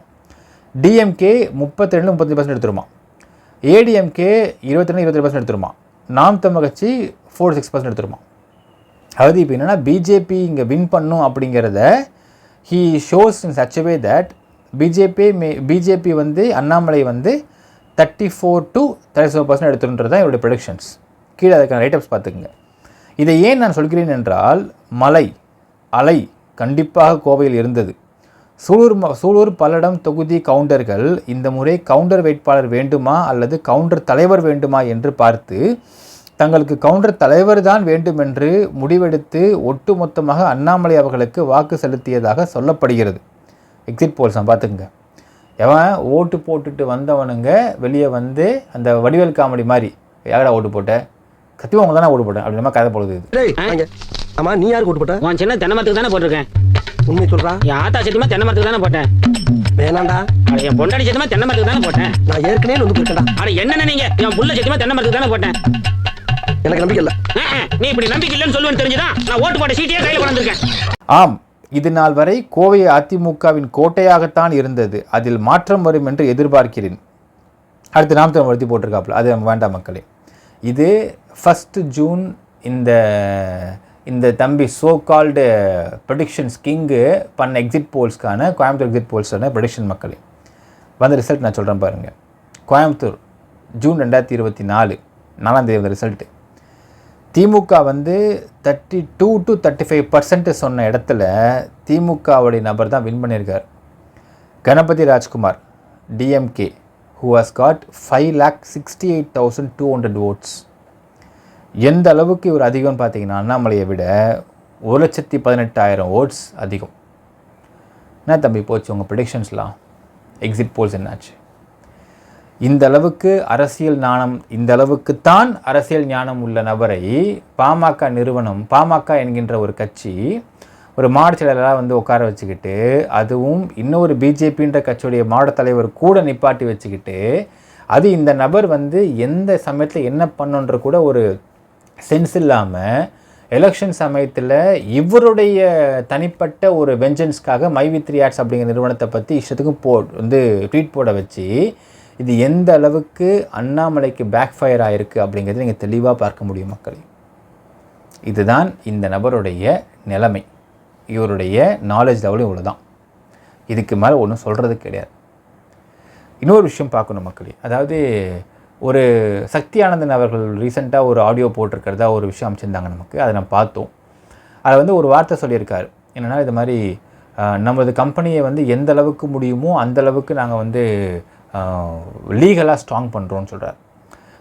Speaker 3: டிஎம்கே 32-35% எடுத்துருமா, ஏடிஎம்கே 22-23% எடுத்துருமா, நாம் தமிழ் கட்சி 4-6% எடுத்துருமா. அதாவது இப்போ என்னென்னா பிஜேபி இங்கே வின் பண்ணும் அப்படிங்கிறத he shows in such way that BJP வந்து அண்ணாமலை வந்து 34-37% எடுத்துன்றது தான் இவருடைய ப்ரொடிக்ஷன்ஸ். கீழே அதுக்கான ரைட்டப்ஸ் பார்த்துக்குங்க. இதை ஏன் நான் சொல்கிறேன் என்றால் அலை கண்டிப்பாக கோவையில் இருந்தது. சூலூர் பல்லடம் தொகுதி கவுண்டர்கள் இந்த முறை கவுண்டர் வேட்பாளர் வேண்டுமா அல்லது கவுண்டர் தலைவர் வேண்டுமா என்று பார்த்து தங்களுக்கு கவுண்டர் தலைவர் தான் வேண்டும் என்று முடிவெடுத்து ஒட்டுமொத்தமாக அண்ணாமலை அவர்களுக்கு வாக்கு செலுத்தியதாக சொல்லப்படுகிறது. எக்ஸிட் போல்ஸ் பார்த்துக்குங்க. எவன் ஓட்டு போட்டுட்டு வந்தவனுங்க வெளியே வந்து அந்த வடிவேல் காமெடி மாதிரி யாரா ஓட்டு போட்ட சத்தியவங்க தானே ஓட்டு போட்டேன் அப்படின்னா கதை போடுது.
Speaker 4: ஆமா நீ யாருக்கு ஓட்டு போட்ட? உன் சின்ன தென்னை மரத்துக்கு தானே போட்டிருக்கேன். உண்மை சொல்றா? என் ஆத்தா சத்தியமா தென்னை மரத்துக்கு தானே போட்டேன். வேணாண்டா. என் பொண்டாடி சத்தியமா தென்னை மரத்துக்கு தானே போட்டேன். நான் ஏற்கனவே வந்து போயிருக்கேன்டா. அட என்ன நீங்க? என் புள்ள சத்தியமா தென்னை மரத்துக்கு தானே போட்டேன். எனக்கு நம்பிக்கை இல்ல. நீ இப்படி நம்பிக்கை இல்லைன்னு சொல்லுவேன்னு தெரிஞ்சுதான் நான் ஓட்டு போட்ட சீட்டையே கையில் கொண்டு வந்திருக்கேன்.
Speaker 3: ஆம், இது நாள் வரை கோவை அதிமுகவின் கோட்டையாகத்தான் இருந்தது. அதில் மாற்றம் வரும் என்று எதிர்பார்க்கிறேன். அடுத்து நாம் தமிழ் வருத்தி போட்டிருக்காப்புல, அது வேண்டாம் மக்களே. இது 1 ஜூன் இந்த தம்பி சோ கால்டு ப்ரெடிக்ஷன்ஸ் கிங்கு பண்ண எக்ஸிட் போல்ஸ்க்கான கோயம்புத்தூர் எக்ஸிட் போல்ஸான ப்ரெடிக்ஷன் மக்களே வந்த ரிசல்ட் நான் சொல்கிறேன் பாருங்கள். கோயம்புத்தூர் ஜூன் 2024 4ஆம் தேதி வந்த ரிசல்ட்டு. திமுக வந்து 32-35% சொன்ன இடத்துல திமுகவுடைய நபர் தான் வின் பண்ணியிருக்கார். Ganapathi Rajkumar DMK who has got 5,68,200 votes. எந்த அளவுக்கு இவர் அதிகம்னு பார்த்தீங்கன்னா அண்ணாமலையை விட 1,18,000 votes அதிகம். என்ன தம்பி போச்சு உங்கள் ப்ரெடிக்ஷன்ஸ்லாம்? எக்ஸிட் போல்ஸ் என்னாச்சு? இந்த அளவுக்கு அரசியல் ஞானம், இந்த அளவுக்குத்தான் அரசியல் ஞானம் உள்ள நபரை பாமக நிறுவனம், பாமக என்கின்ற ஒரு கட்சி ஒரு மாவட்ட செயலராக வந்து உட்கார வச்சுக்கிட்டு, அதுவும் இன்னொரு பிஜேபின்ற கட்சியுடைய மாவட்ட தலைவர் கூட நிப்பாட்டி வச்சுக்கிட்டு, அது இந்த நபர் வந்து எந்த சமயத்தில் என்ன பண்ணுன்ற கூட ஒரு சென்ஸ் இல்லாமல் எலெக்ஷன் சமயத்தில் இவருடைய தனிப்பட்ட ஒரு வெஞ்சன்ஸ்க்காக மைவி3 ஆட்ஸ் அப்படிங்கிற நிறுவனத்தை பற்றி இஷ்டத்துக்கும் வந்து ட்வீட் போட வச்சு, இது எந்த அளவுக்கு அண்ணாமலைக்கு பேக் ஃபயர் ஆகிருக்கு அப்படிங்கிறத நீங்கள் தெளிவாக பார்க்க முடியும் மக்களே. இதுதான் இந்த நபருடைய நிலைமை. இவருடைய நாலேஜ் லெவலும் இவ்வளோ தான். இதுக்கு மேலே ஒன்றும் சொல்கிறது கிடையாது. இன்னொரு விஷயம் பார்க்கணும் மக்களே. அதாவது ஒரு சக்தி ஆனந்தன் அவர்கள் ரீசெண்டாக ஒரு ஆடியோ போட்டிருக்கிறதா ஒரு விஷயம் அமைச்சிருந்தாங்க நமக்கு. அதை நம்ம பார்த்தோம். அதை வந்து ஒரு வார்த்தை சொல்லியிருக்காரு. என்னென்னா, இது மாதிரி நமது கம்பெனியை வந்து எந்த அளவுக்கு முடியுமோ அந்த அளவுக்கு நாங்கள் வந்து லீகலாக ஸ்ட்ராங் பண்ணுறோன்னு சொல்கிறார்.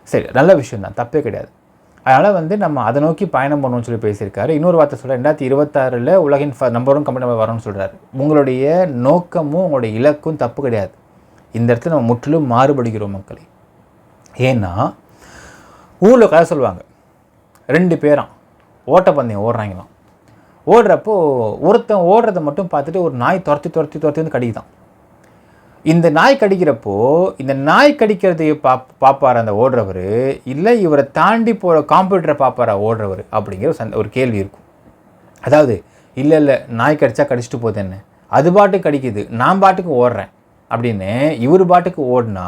Speaker 3: சரி, நல்ல விஷயம் தான், தப்பே கிடையாது. அதனால் வந்து நம்ம அதை நோக்கி பயணம் பண்ணணும்னு சொல்லி பேசியிருக்காரு. இன்னொரு வார்த்தை சொல்கிறார், 2026 உலகின் நம்பர் 1 கம்பெனி வரணும்னு சொல்கிறார். உங்களுடைய நோக்கமும் உங்களுடைய இலக்கும் தப்பு கிடையாது. இந்த இடத்துல நம்ம முற்றிலும் மாறுபடுகிறோம் மக்களே. ஏன்னா ஊரில் கதை சொல்லுவாங்க, 2 பேராம் ஓட்டப்பந்தயம் ஓடுறாங்களாம். ஓடுறப்போ ஒருத்தன் ஓடுறதை மட்டும் பார்த்துட்டு ஒரு நாய் துரத்தி வந்து கடிக்குதான். இந்த நாய் கடிக்கிறப்போ இந்த நாய் கடிக்கிறதையே பார்ப்பார் அந்த ஓடுறவர், இல்லை இவரை தாண்டி போகிற காம்படிட்டரை பார்ப்பாரா ஓடுறவர் அப்படிங்கிற ஒரு கேள்வி இருக்கும். அதாவது இல்லை நாய் கடிச்சா கடிச்சிட்டு போகுது, என்ன அது பாட்டுக்கு கடிக்குது, நான் பாட்டுக்கு ஓடுறேன் அப்படின்னு இவர் பாட்டுக்கு ஓடினா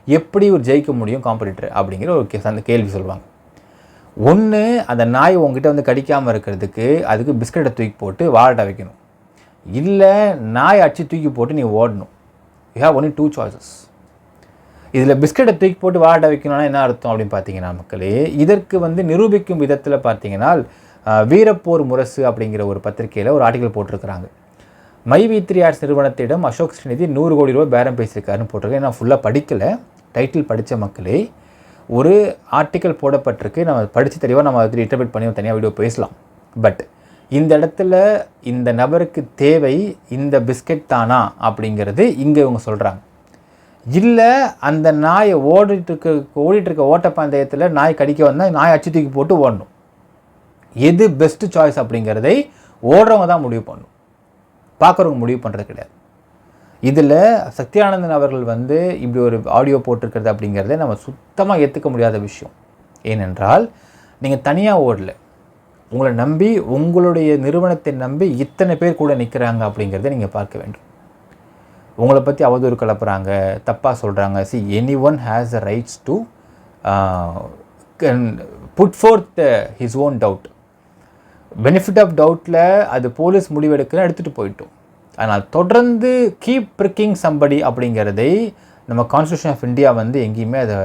Speaker 3: எப்படி இவர் ஜெயிக்க முடியும் காம்படிட்டர் அப்படிங்கிற ஒரு அந்த கேள்வி சொல்லுவாங்க. ஒன்று, அந்த நாய் உங்ககிட்ட வந்து கடிக்காமல் இருக்கிறதுக்கு அதுக்கு பிஸ்கட்டை தூக்கி போட்டு வாழட்ட வைக்கணும், இல்லை நாய் அடித்து தூக்கி போட்டு நீ ஓடணும். You have only 2 choices. இதில் பிஸ்கட்டை தூக்கி போட்டு வாழ வைக்கணும்னா என்ன அர்த்தம் அப்படின்னு பார்த்தீங்கன்னா மக்களே, இதற்கு வந்து நிரூபிக்கும் விதத்தில் பார்த்தீங்கன்னா வீரப்போர் முரசு அப்படிங்கிற ஒரு பத்திரிகையில் ஒரு ஆர்டிக்கல் போட்டிருக்கிறாங்க. மைவி3 ஆட்ஸ் நிறுவனத்திடம் அசோக் ஸ்ரீநிதி 100 கோடி ரூபாய் பேரம் பேசியிருக்காருன்னு போட்டிருக்கேன். நான் ஃபுல்லாக படிக்கலை, டைட்டில் படித்த மக்களே. ஒரு ஆர்டிக்கல் போடப்பட்டிருக்கு, நம்ம படித்து தெளிவாக நம்ம அதில் இன்டர்பிரேட் பண்ணி தனியாக வீடியோ பேசலாம். பட் இந்த இடத்துல இந்த நபருக்கு தேவை இந்த பிஸ்கெட் தானா அப்படிங்கிறது இங்கே இவங்க சொல்கிறாங்க. இல்லை அந்த நாயை ஓடிட்டுருக்க ஓட்டப்பந்தயத்தில் நாய் கடிக்க வந்தால் நாய் அச்சு தூக்கி போட்டு ஓடணும். எது பெஸ்ட்டு சாய்ஸ் அப்படிங்கிறதை ஓடுறவங்க தான் முடிவு பண்ணணும், பார்க்குறவங்க முடிவு பண்ணுறது கிடையாது. இதில் சத்யானந்தன் அவர்கள் வந்து இப்படி ஒரு ஆடியோ போட்டிருக்கிறது அப்படிங்கிறத நம்ம சுத்தமாக ஏற்றுக்க முடியாத விஷயம். ஏனென்றால் நீங்கள் தனியாக ஓடல, உங்களை நம்பி, உங்களுடைய நிறுவனத்தை நம்பி இத்தனை பேர் கூட நிற்கிறாங்க அப்படிங்கிறத நீங்கள் பார்க்க வேண்டும். உங்களை பற்றி அவதூறு கலப்புறாங்க, தப்பாக சொல்கிறாங்க. Any one has the rights to put forth his own doubt. Benefit of டவுட்டில் அது போலீஸ் முடிவெடுக்க எடுத்துகிட்டு போயிட்டோம். ஆனால் தொடர்ந்து கீப் பிரிக்கிங் சம்படி அப்படிங்கிறதை நம்ம கான்ஸ்டியூஷன் ஆஃப் இந்தியா வந்து எங்கேயுமே அதை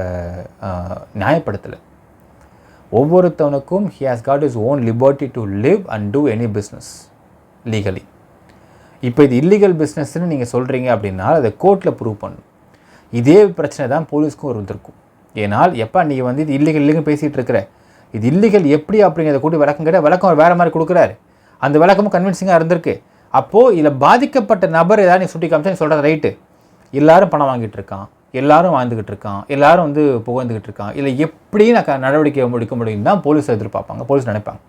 Speaker 3: நியாயப்படுத்தலை. ஒவ்வொருத்தவனுக்கும் he has got his own liberty to live and do any business legally. இப்போ இது இல்லீகல் பிஸ்னஸ்ன்னு நீங்கள் சொல்கிறீங்க அப்படின்னா அதை கோர்ட்டில் ப்ரூவ் பண்ணணும். இதே பிரச்சனை தான் போலீஸ்க்கும் இருந்திருக்கும். ஏன்னால் எப்போ நீங்கள் வந்து இது இல்லீகல் பேசிகிட்டு இருக்கிற, இது இல்லீகல் எப்படி அப்படிங்கிறத கூட விளக்கம் கேட்டால் விளக்கம் வேறு மாதிரி கொடுக்குறாரு. அந்த விளக்கமும் கன்வின்சிங்காக இருந்திருக்கு. அப்போது இதில் பாதிக்கப்பட்ட நபர் ஏதாவது நீ சுட்டி காமிச்சா நீ சொல்கிற ரைட்டு, எல்லாரும் பணம் வாங்கிட்டு இருக்கான், எல்லாரும் வாழ்ந்துக்கிட்டு இருக்கான், எல்லாரும் வந்து புகழ்ந்துக்கிட்டு இருக்கான், இல்லை எப்படி நான் நடவடிக்கை எடுக்க முடியும் தான் போலீஸ் எதிர்பார்ப்பாங்க, போலீஸ் நினைப்பாங்க.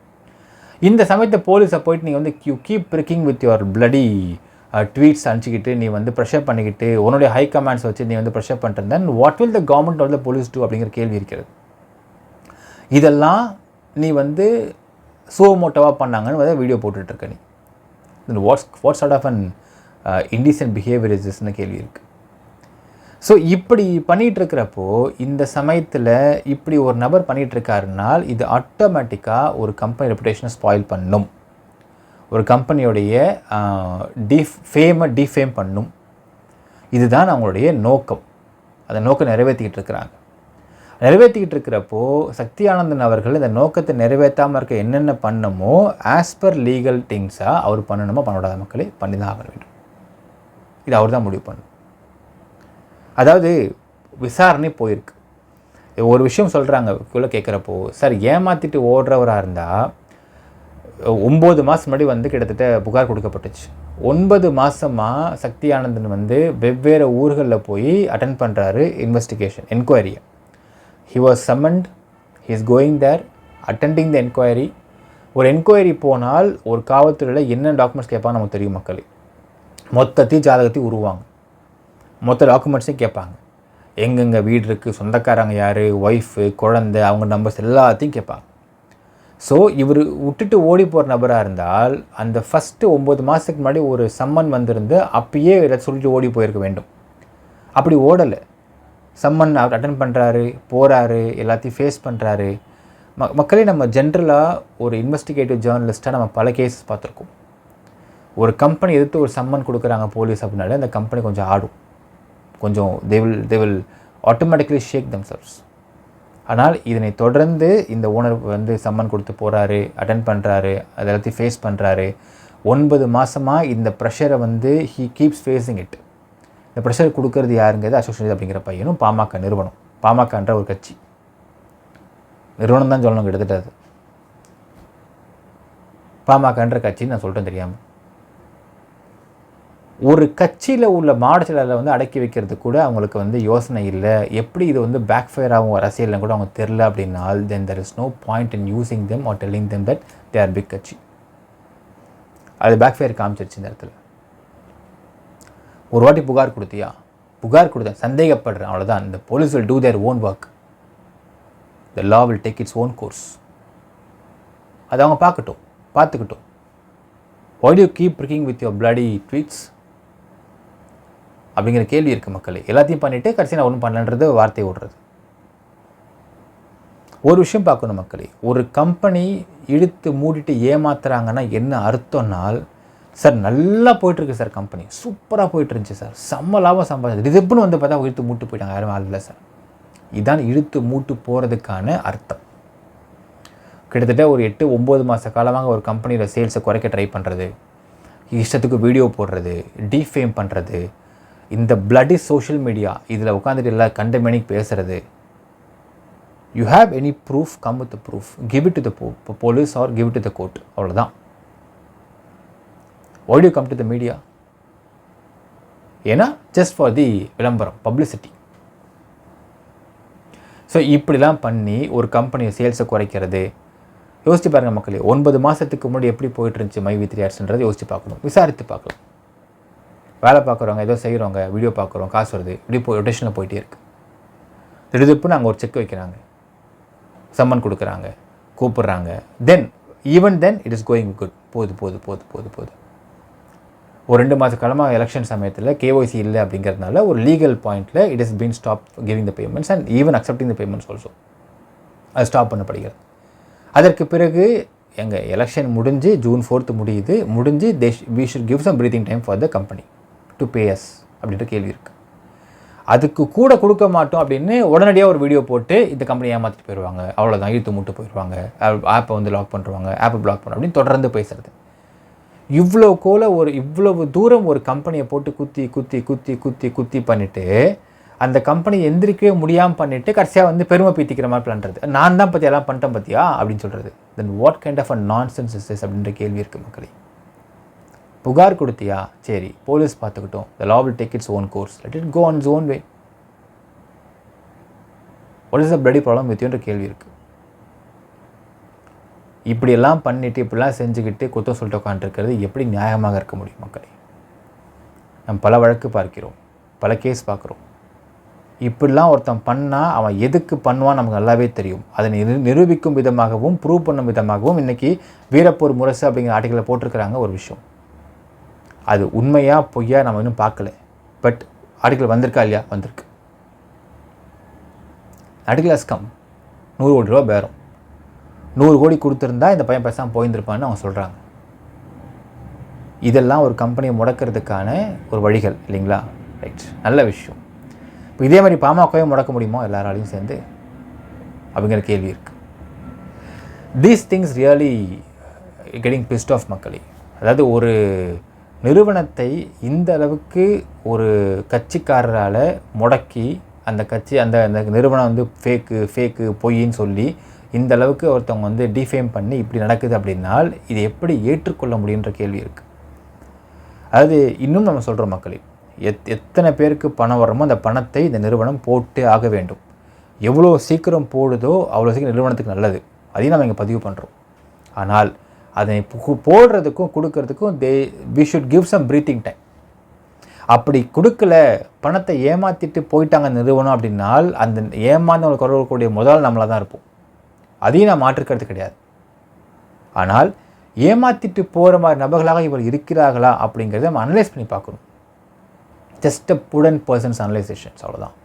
Speaker 3: இந்த சமயத்தை போலீஸை போயிட்டு நீங்கள் வந்து keep pricking with your bloody tweets அனுப்பிச்சிக்கிட்டு நீ வந்து ப்ரெஷர் பண்ணிக்கிட்டு உன்னுடைய ஹை கமாண்ட்ஸ் வச்சு நீ வந்து ப்ரெஷர் பண்ணுறது, then what will the government or the police do அப்படிங்கிற கேள்வி இருக்கிறது. இதெல்லாம் நீ வந்து சுவமோட்டோவாக பண்ணாங்கன்னு வீடியோ போட்டுட்ருக்க நீ. What sort of an indecent behaviour is திஸ்னு கேள்வி இருக்குது. ஸோ இப்படி பண்ணிகிட்டு இருக்கிறப்போ இந்த சமயத்தில் இப்படி ஒரு நபர் பண்ணிகிட்ருக்காருனால் இது ஆட்டோமேட்டிக்காக ஒரு கம்பெனி ரெப்புடேஷனை ஸ்பாயில் பண்ணும், ஒரு கம்பெனியோடைய டிஃபேம் பண்ணும். இதுதான் அவங்களுடைய நோக்கம். அந்த நோக்கம் நிறைவேற்றிக்கிட்டு இருக்கிறாங்க. நிறைவேற்றிக்கிட்டு இருக்கிறப்போ சக்தி ஆனந்தன் அவர்கள் இந்த நோக்கத்தை நிறைவேற்றாமல் இருக்க என்னென்ன பண்ணமோ ஆஸ் பர் லீகல் திங்ஸாக அவர் பண்ணணுமோ பண்ணக்கூடாத மக்களே பண்ணி தான் ஆக வேண்டும். இது அவர் தான் முடிவு பண்ணணும். அதாவது விசாரணை போயிருக்கு. ஒரு விஷயம் சொல்கிறாங்க இவ்வளோ கேட்குறப்போ, சார் ஏமாற்றிட்டு ஓடுறவராக இருந்தால் 9 மாதம் முன்னாடி வந்து கிட்டத்தட்ட புகார் கொடுக்கப்பட்டுச்சு. 9 மாதமாக சக்தி ஆனந்தன் வந்து வெவ்வேறு ஊர்களில் போய் அட்டென்ட் பண்ணுறாரு investigation என்கொயரியை. He was summoned, he is going there, attending the enquiry. ஒரு என்கொயரி போனால் ஒரு காவல்துறையில் என்ன டாக்குமெண்ட்ஸ் கேட்பாங்க நமக்கு தெரியும் மக்களே. மொத்தத்தையும் ஜாதகத்தையும் உருவாங்க, மொத்த டாக்குமெண்ட்ஸையும் கேட்பாங்க. எங்கெங்கே வீடு இருக்குது, சொந்தக்காரங்க யார், ஒய்ஃபு, குழந்தை, அவங்க நம்பர்ஸ் எல்லாத்தையும் கேட்பாங்க. ஸோ இவர் விட்டுட்டு ஓடி போகிற நபராக இருந்தால் அந்த ஃபஸ்ட்டு 9 மாதத்துக்கு முன்னாடி ஒரு சம்மன் வந்திருந்து அப்பயே ஏதாவது சொல்லிட்டு ஓடி போயிருக்க வேண்டும். அப்படி ஓடலை. சம்மன் அட்டன் பண்ணுறாரு, போகிறாரு, எல்லாத்தையும் ஃபேஸ் பண்ணுறாரு. மக்களே நம்ம ஜென்ரலாக ஒரு இன்வெஸ்டிகேட்டிவ் ஜேர்னலிஸ்ட்டாக நம்ம பல கேஸஸ் பார்த்துருக்கோம். ஒரு கம்பெனி எதிர்த்து ஒரு சம்மன் கொடுக்குறாங்க போலீஸ் அப்படின்னாலே அந்த கம்பெனி கொஞ்சம் ஆடும், கொஞ்சம் they will automatically shake themselves. ஆனால் இதனை தொடர்ந்து இந்த ஓனர் வந்து சம்மன் கொடுத்து போகிறாரு, அட்டன் பண்ணுறாரு, அது எல்லாத்தையும் ஃபேஸ் பண்ணுறாரு. 9 மாதமாக இந்த ப்ரெஷரை வந்து he keeps facing it. இந்த ப்ரெஷர் கொடுக்கறது யாருங்கிறது அசோக் சஞ்சய் அப்படிங்கிற பையனும் பாமக நிறுவனம், பாமகன்ற ஒரு கட்சி நிறுவனம் தான் சொல்லணும். கிட்டத்தட்ட அது பாமகன்ற கட்சின்னு நான் சொல்கிறேன் தெரியாமல். ஒரு கட்சியில் உள்ள மாடச்செயலாளரை வந்து அடக்கி வைக்கிறது கூட அவங்களுக்கு வந்து யோசனை இல்லை. எப்படி இது வந்து பேக் ஃபயர் ஆகும் அரசியலில் கூட அவங்க தெரில அப்படின்னால் தென் there is no point in using them or telling them that they are big கட்சி. அது பேக் ஃபயர் காமிச்சிருச்சு இந்த இடத்துல. ஒரு வாட்டி புகார் கொடுத்தியா, புகார் கொடுத்தேன், சந்தேகப்படுறேன், அவ்வளோதான். இந்த police will do their own work. The law will take its own course. அது அவங்க பார்த்துக்கிட்டோம். Why do you keep breaking with your bloody tweets? அப்படிங்கிற கேள்வி இருக்குது மக்களே. எல்லாத்தையும் பண்ணிவிட்டு கடைசியில் ஒன்றும் பண்ணலன்றது வார்த்தை விடுறது. ஒரு விஷயம் பார்க்கணும் மக்களே, ஒரு கம்பெனி இழுத்து மூடிட்டு ஏமாத்துறாங்கன்னா என்ன அர்த்தம்னால், சார் நல்லா போயிட்டுருக்கு சார், கம்பெனி சூப்பராக போயிட்டு இருந்துச்சு சார், செம்ம லாபம் சம்பாதிச்சு, இதுப்புன்னு வந்து பார்த்தா இழுத்து மூட்டு போயிட்டாங்க, யாரும் ஆள் இல்லை சார். இதுதான் இழுத்து மூட்டு போகிறதுக்கான அர்த்தம். கிட்டத்தட்ட ஒரு 8-9 மாத காலமாக ஒரு கம்பெனியில் சேல்ஸை குறைக்க ட்ரை பண்ணுறது, இஷ்டத்துக்கு வீடியோ போடுறது, டிஃபேம் பண்ணுறது, இந்த பிளட்டி சோஷியல் மீடியா இதில் உட்காந்துட்டு எல்லாம் கண்டமேனிக்கு பேசுகிறது. You have any proof, come with proof, give it to the police or give it to the court, அவ்வளோதான். why do you come to the media? ஏன்னா ஜஸ்ட் ஃபார் தி விளம்பரம், publicity. So இப்படிலாம் பண்ணி ஒரு கம்பெனி சேல்ஸை குறைக்கிறது. யோசித்து பாருங்கள் மக்களே, 9 மாதத்துக்கு முன்னாடி எப்படி போயிட்டு இருந்துச்சு மை வி3 ஆர்ட்ஸ்ன்றது யோசித்து பார்க்கணும், விசாரித்து பார்க்கலாம். வேலை பார்க்குறவங்க, ஏதோ செய்கிறவங்க, வீடியோ பார்க்குறோம், காசு வருது, இப்படி ரொட்டேஷனில் போயிட்டே இருக்குது. திடீர்னு நாங்கள் ஒரு செக் வைக்கிறாங்க, சம்மன் கொடுக்குறாங்க, கூப்பிட்றாங்க. தென் even then it is going good. போது ஒரு 2 மாத காலமாக எலெக்ஷன் சமயத்தில் KYC இல்லை அப்படிங்கிறதுனால ஒரு லீகல் பாயிண்டில் it is been stop giving the payments and even accepting the payments also. அது ஸ்டாப் பண்ணப்படுகிறது. அதற்கு பிறகு எங்கள் எலெக்ஷன் முடிஞ்சு June 4th முடிஞ்சு we should give some breathing time for the company to pay us அப்படின்ற கேள்வி இருக்குது. அதுக்கு கூட கொடுக்க மாட்டோம் அப்படின்னு உடனடியாக ஒரு வீடியோ போட்டு இந்த கம்பெனி ஏமாற்றிட்டு போயிடுவாங்க, அவ்வளோதான், இழுத்து மூட்டு போயிடுவாங்க, ஆப்பை வந்து லாக் பண்ணுவாங்க, ஆப்பை பிளாக் பண்ணுவோம் அப்படின்னு தொடர்ந்து பேசுகிறது. இவ்வளவு தூரம் ஒரு கம்பெனியை போட்டு குத்தி பண்ணிவிட்டு அந்த கம்பெனி எந்திரிக்கவே முடியாமல் பண்ணிவிட்டு கடைசியாக வந்து பெருமை பீத்திக்கிற மாதிரி பண்ணுறது. நான் தான் பற்றி எல்லாம் பண்ணிட்டேன் பற்றியா அப்படின்னு சொல்கிறது. Then what kind of a nonsense is this அப்படின்ற கேள்வி இருக்குது மக்களே. புகார் கொடுத்தியா, சரி போலீஸ் பார்த்துக்கிட்டோம், the law will take its own course, let it go on its own way. What is the bloody problem with you என்ற கேள்வி இருக்குது. இப்படியெல்லாம் பண்ணிவிட்டு இப்படிலாம் செஞ்சுக்கிட்டு குத்தம் சொல்லிட்டு உட்காந்துருக்கிறது எப்படி நியாயமாக இருக்க முடியும் மக்களே? நம்ம பல வழக்கு பார்க்கிறோம், பல கேஸ் பார்க்குறோம். இப்படிலாம் ஒருத்தன் பண்ணால் அவன் எதுக்கு பண்ணுவான் நமக்கு நல்லாவே தெரியும். அதை நிரூபிக்கும் விதமாகவும் ப்ரூவ் பண்ணும் விதமாகவும் இன்றைக்கி வீரப்போர் முரசு அப்படிங்கிற ஆர்டிக்கலில் போட்டிருக்கிறாங்க ஒரு விஷயம். அது உண்மையா பொய்யா நம்ம இன்னும் பார்க்கல. பட் ஆர்டிக்கல் வந்திருக்கா இல்லையா? வந்திருக்கு. Article has come. 100 கோடி ரூபா பேரம், 100 கோடி கொடுத்துருந்தா இந்த பையன் பேசாமல் போயிருந்திருப்பான்னு அவங்க சொல்கிறாங்க. இதெல்லாம் ஒரு கம்பெனியை முடக்கிறதுக்கான ஒரு வழிகள் இல்லைங்களா? ரைட், நல்ல விஷயம். இப்போ இதே மாதிரி பாமகவே முடக்க முடியுமோ எல்லாராலையும் சேர்ந்து அப்படிங்கிற கேள்வி இருக்குது. These things really getting pissed off மக்களே. அதாவது ஒரு நிறுவனத்தை இந்த அளவுக்கு ஒரு கட்சிக்காரரால் முடக்கி அந்த கட்சி அந்த நிறுவனம் வந்து ஃபேக்கு பொய்ன்னு சொல்லி இந்த அளவுக்கு ஒருத்தவங்க வந்து டிஃபேம் பண்ணி இப்படி நடக்குது அப்படின்னால் இது எப்படி ஏற்றுக்கொள்ள முடியுன்ற கேள்வி இருக்குது. அதாவது இன்னும் நம்ம சொல்கிற மக்களே, எத்தனை பேருக்கு பணம் வரமோ அந்த பணத்தை இந்த நிறுவனம் போட்டு ஆக வேண்டும். எவ்வளோ சீக்கிரம் போடுதோ அவ்வளோ சீக்கிரம் நிறுவனத்துக்கு நல்லது. அதையும் நம்ம இங்கே பதிவு பண்ணுறோம். ஆனால் அதை போடுறதுக்கும் கொடுக்கறதுக்கும் we should give some breathing time. அப்படி கொடுக்கல, பணத்தை ஏமாற்றிட்டு போயிட்டாங்க நிறுவனம் அப்படின்னால் அந்த ஏமாந்தவங்களுக்கு வரக்கூடிய முதல் நம்மளாக தான் இருப்போம். அதையும் நான் மாற்றுக்கிறது கிடையாது. ஆனால் ஏமாற்றிட்டு போகிற மாதிரி நபர்களாக இவர் இருக்கிறார்களா அப்படிங்கிறத நம்ம அனலைஸ் பண்ணி பார்க்கணும். ஜஸ்ட் அ புடன் பர்சன்ஸ் அனலைசேஷன்ஸ், அவ்வளோதான்.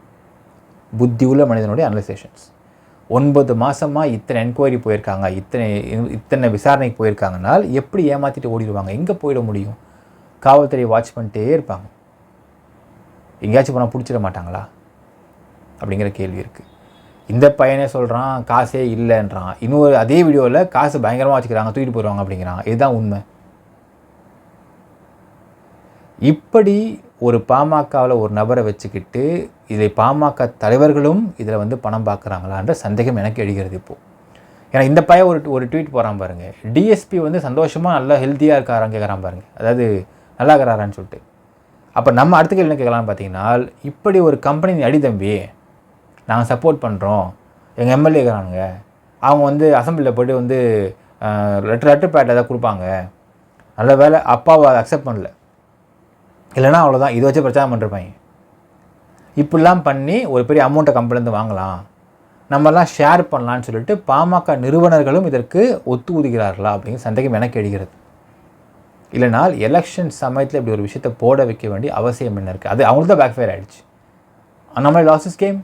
Speaker 3: புத்தி உள்ள மனிதனுடைய அனலைசேஷன்ஸ். 9 மாதமாக இத்தனை என்கொயரி போயிருக்காங்க, இத்தனை விசாரணைக்கு போயிருக்காங்கனால் எப்படி ஏமாற்றிட்டு ஓடிடுவாங்க? எங்கே போயிட முடியும்? காவல்துறை வாட்ச் பண்ணிட்டே இருப்பாங்க. எங்கேயாச்சும் போனால் பிடிச்சிட மாட்டாங்களா அப்படிங்கிற கேள்வி இருக்குது. இந்த பையனே சொல்கிறான் காசே இல்லைன்றான், இன்னொரு அதே வீடியோவில் காசு பயங்கரமாக வச்சுக்கிறாங்க, தூக்கிட்டு போயிடுவாங்க அப்படிங்கிறான். இதுதான் உண்மை. இப்படி ஒரு பாமகவில் ஒரு நபரை வச்சுக்கிட்டு இதை பாமக தலைவர்களும் இதில் வந்து பணம் பார்க்குறாங்களான்ற சந்தேகம் எனக்கு எழுகிறது இப்போது. ஏன்னா இந்த பையன் ஒரு ட்வீட் போகிறான் பாருங்கள், டிஎஸ்பி வந்து சந்தோஷமாக நல்லா ஹெல்த்தியாக இருக்காரான்னு கேட்குறான் பாருங்கள், அதாவது நல்லா இருக்கிறாரான்னு சொல்லிட்டு. அப்போ நம்ம அடுத்த கேள்வி என்ன கேட்கலான்னு பார்த்தீங்கன்னா, இப்படி ஒரு கம்பெனி அடி தம்பி நாங்கள் சப்போர்ட் பண்ணுறோம், எங்கள் எம்எல்ஏ இருக்கிறானுங்க, அவங்க வந்து அசம்பிளியில் போய்ட்டு வந்து லெட்டர் பேட் ஏதாவது கொடுப்பாங்க, நல்ல வேலை அப்பாவை அக்செப்ட் பண்ணல, இல்லைனா அவ்வளோதான் இதை வச்சு பிரச்சாரம் பண்ணிருப்பாங்க. இப்படிலாம் பண்ணி ஒரு பெரிய அமௌண்ட்டை கம்பெனிலேருந்து வாங்கலாம், நம்மலாம் ஷேர் பண்ணலான்னு சொல்லிட்டு பாமக நிறுவனர்களும் இதற்கு ஒத்துக்குகிறார்களா அப்படிங்கிற சந்தேகம் எனக்கு எழுகிறது. இல்லைனால் எலெக்ஷன் சமயத்தில் இப்படி ஒரு விஷயத்தை போட வைக்க வேண்டிய அவசியம் என்ன இருக்குது? அது அவங்களுக்கு தான் பேக் ஃபயர் ஆகிடுச்சு. Annamalai loses game.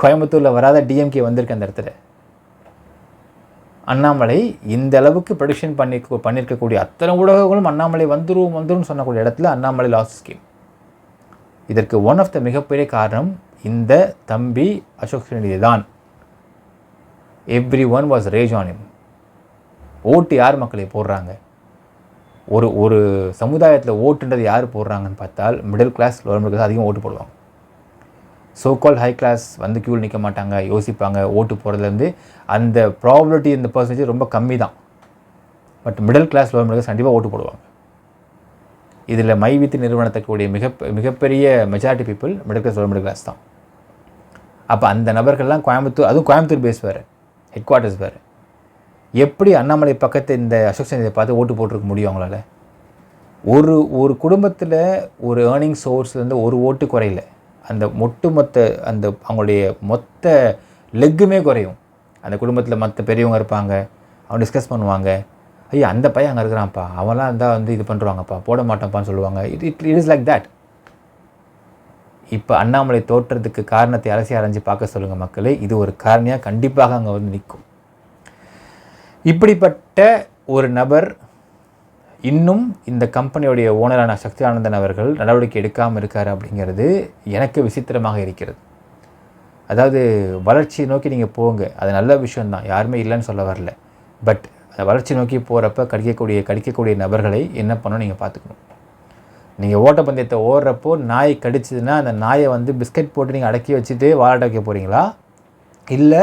Speaker 3: கோயம்புத்தூரில் வராத டிஎம்கே வந்திருக்கு அந்த இடத்துல. அண்ணாமலை இந்த அளவுக்கு ப்ரொடிக்ஷன் பண்ணியிருக்கக்கூடிய அத்தனை ஊடகங்களும் அண்ணாமலை வந்துடும் சொன்னக்கூடிய இடத்துல அண்ணாமலை லாஸஸ் கேம். இதற்கு ஒன் ஆஃப் த மிகப்பெரிய காரணம் இந்த தம்பி அசோக் ஸ்ரீநிதி தான். Every one was rage on him. ஓட்டு யார் மக்களை போடுறாங்க? ஒரு சமுதாயத்தில் ஓட்டுன்றது யார் போடுறாங்கன்னு பார்த்தால் middle class, lower middle class அதிகம் ஓட்டு போடுவாங்க. ஸோ கால் ஹை கிளாஸ் வந்து க்யூவில் நிற்க மாட்டாங்க, யோசிப்பாங்க. ஓட்டு போடுறதுலேருந்து அந்த ப்ராபபிலிட்டி இந்த பர்சன்டேஜ் ரொம்ப கம்மி தான். But middle class, lower middle class கண்டிப்பாக ஓட்டு போடுவாங்க. இதில் மைவித்து நிறுவனத்துக்குடைய மிகப்பெரிய majority people middle class, lower middle class தான். அப்போ அந்த நபர்கள்லாம் அதுவும் கோயம்புத்தூர் பேஸ் வேறு, ஹெட் குவார்ட்டர்ஸ் வேறு. எப்படி அண்ணாமலை பக்கத்தை இந்த அசோக் ஸ்ரீநிதியை பார்த்து ஓட்டு போட்டிருக்க முடியும் அவங்களால? ஒரு குடும்பத்தில் ஒரு ஏர்னிங் சோர்ஸ்லேருந்து ஒரு ஓட்டு குறையில, அந்த ஒட்டுமொத்த அந்த அவங்களுடைய மொத்த லெக்குமே குறையும். அந்த குடும்பத்தில் மற்ற பெரியவங்க இருப்பாங்க, அவங்க டிஸ்கஸ் பண்ணுவாங்க. ஐயா அந்த பையன் அங்கே இருக்கிறான்ப்பா, அவன்லாம் இருந்தால் வந்து இது பண்ணுறாங்கப்பா, போட மாட்டான்ப்பான்னு சொல்லுவாங்க. It is like that. இப்போ அண்ணாமலை தோற்றத்துக்கு காரணத்தை அரைஞ்சு பார்க்க சொல்லுங்கள் மக்களே. இது ஒரு காரணியாக கண்டிப்பாக அங்கே வந்து நிற்கும். இப்படிப்பட்ட ஒரு நபர் இன்னும் இந்த கம்பெனியுடைய ஓனரான சக்தி ஆனந்தன் அவர்கள் நடவடிக்கை எடுக்காமல் இருக்கார் அப்படிங்கிறது எனக்கு விசித்திரமாக இருக்கிறது. அதாவது வளர்ச்சியை நோக்கி நீங்கள் போங்க, அது நல்ல விஷயந்தான், யாருமே இல்லைன்னு சொல்ல வரல. பட் அந்த வளர்ச்சி நோக்கி போகிறப்ப கடிக்கக்கூடிய நபர்களை என்ன பண்ணணும் நீங்கள் பார்த்துக்கணும். நீங்கள் ஓட்டப்பந்தயத்தை ஓடுறப்போ நாய் கடிச்சதுன்னா அந்த நாயை வந்து பிஸ்கட் போட்டு நீங்கள் அடக்கி வச்சுட்டு வாலாட்ட வைக்க போகிறீங்களா, இல்லை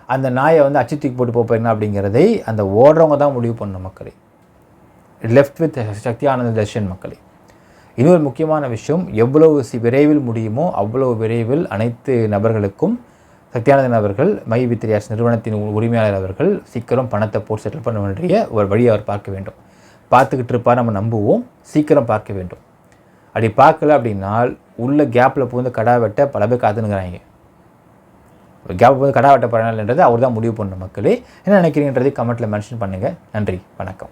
Speaker 3: அந்த நாயை வந்து அச்சு தூக்கி போட்டு போகிறீங்களா அப்படிங்கிறதை அந்த ஓடுறவங்க தான் முடிவு பண்ணணும் மக்களே. லெஃப்ட் வித் சக்தி ஆனந்த தர்ஷன் மக்களே. இன்னொரு முக்கியமான விஷயம், எவ்வளவு விரைவில் முடியுமோ அவ்வளவு விரைவில் அனைத்து நபர்களுக்கும் சக்தியானந்தன் அவர்கள் மை வித் ரியாஸ் நிறுவனத்தின் உரிமையாளர் அவர்கள் சீக்கிரம் பணத்தை போட்டு செட்டில் பண்ண வேண்டிய ஒரு வழியை அவர் பார்க்க வேண்டும். பார்த்துக்கிட்டு இருப்பார், நம்ம நம்புவோம். சீக்கிரம் பார்க்க வேண்டும். அப்படி பார்க்கல அப்படின்னா உள்ள கேப்பில் புகுந்து கடா வெட்ட பல பேர் காத்துனுங்கிறாங்க. கேப் புகுந்து கடா வெட்ட போகிறாங்கன்றது அவர் தான் முடிவு பண்ண மக்களே. என்ன நினைக்கிறீங்கன்றதை கமெண்ட்டில் மென்ஷன் பண்ணுங்கள். நன்றி, வணக்கம்.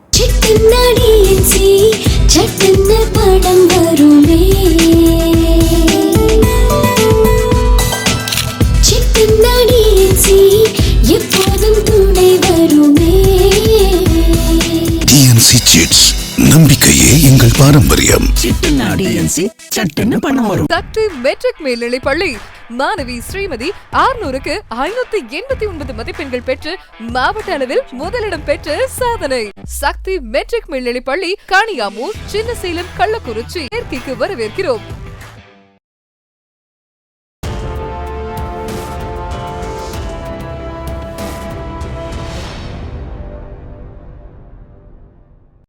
Speaker 2: டிஎன்சி சிட்ஸ், நம்பிக்கையே எங்கள் பாரம்பரியம்.
Speaker 1: சக்தி மெட்ரிக் மேல்நிலைப் பள்ளி மாணவி ஸ்ரீமதி 600க்கு 589 மதிப்பெண்கள் பெற்று மாவட்ட அளவில் முதலிடம் பெற்று சாதனை. சக்தி மெட்ரிக் மேல்நிலைப் பள்ளி காணியாமூர், சின்னசேலம், கள்ளக்குறிச்சி சேர்க்கைக்கு வரவேற்கிறோம்.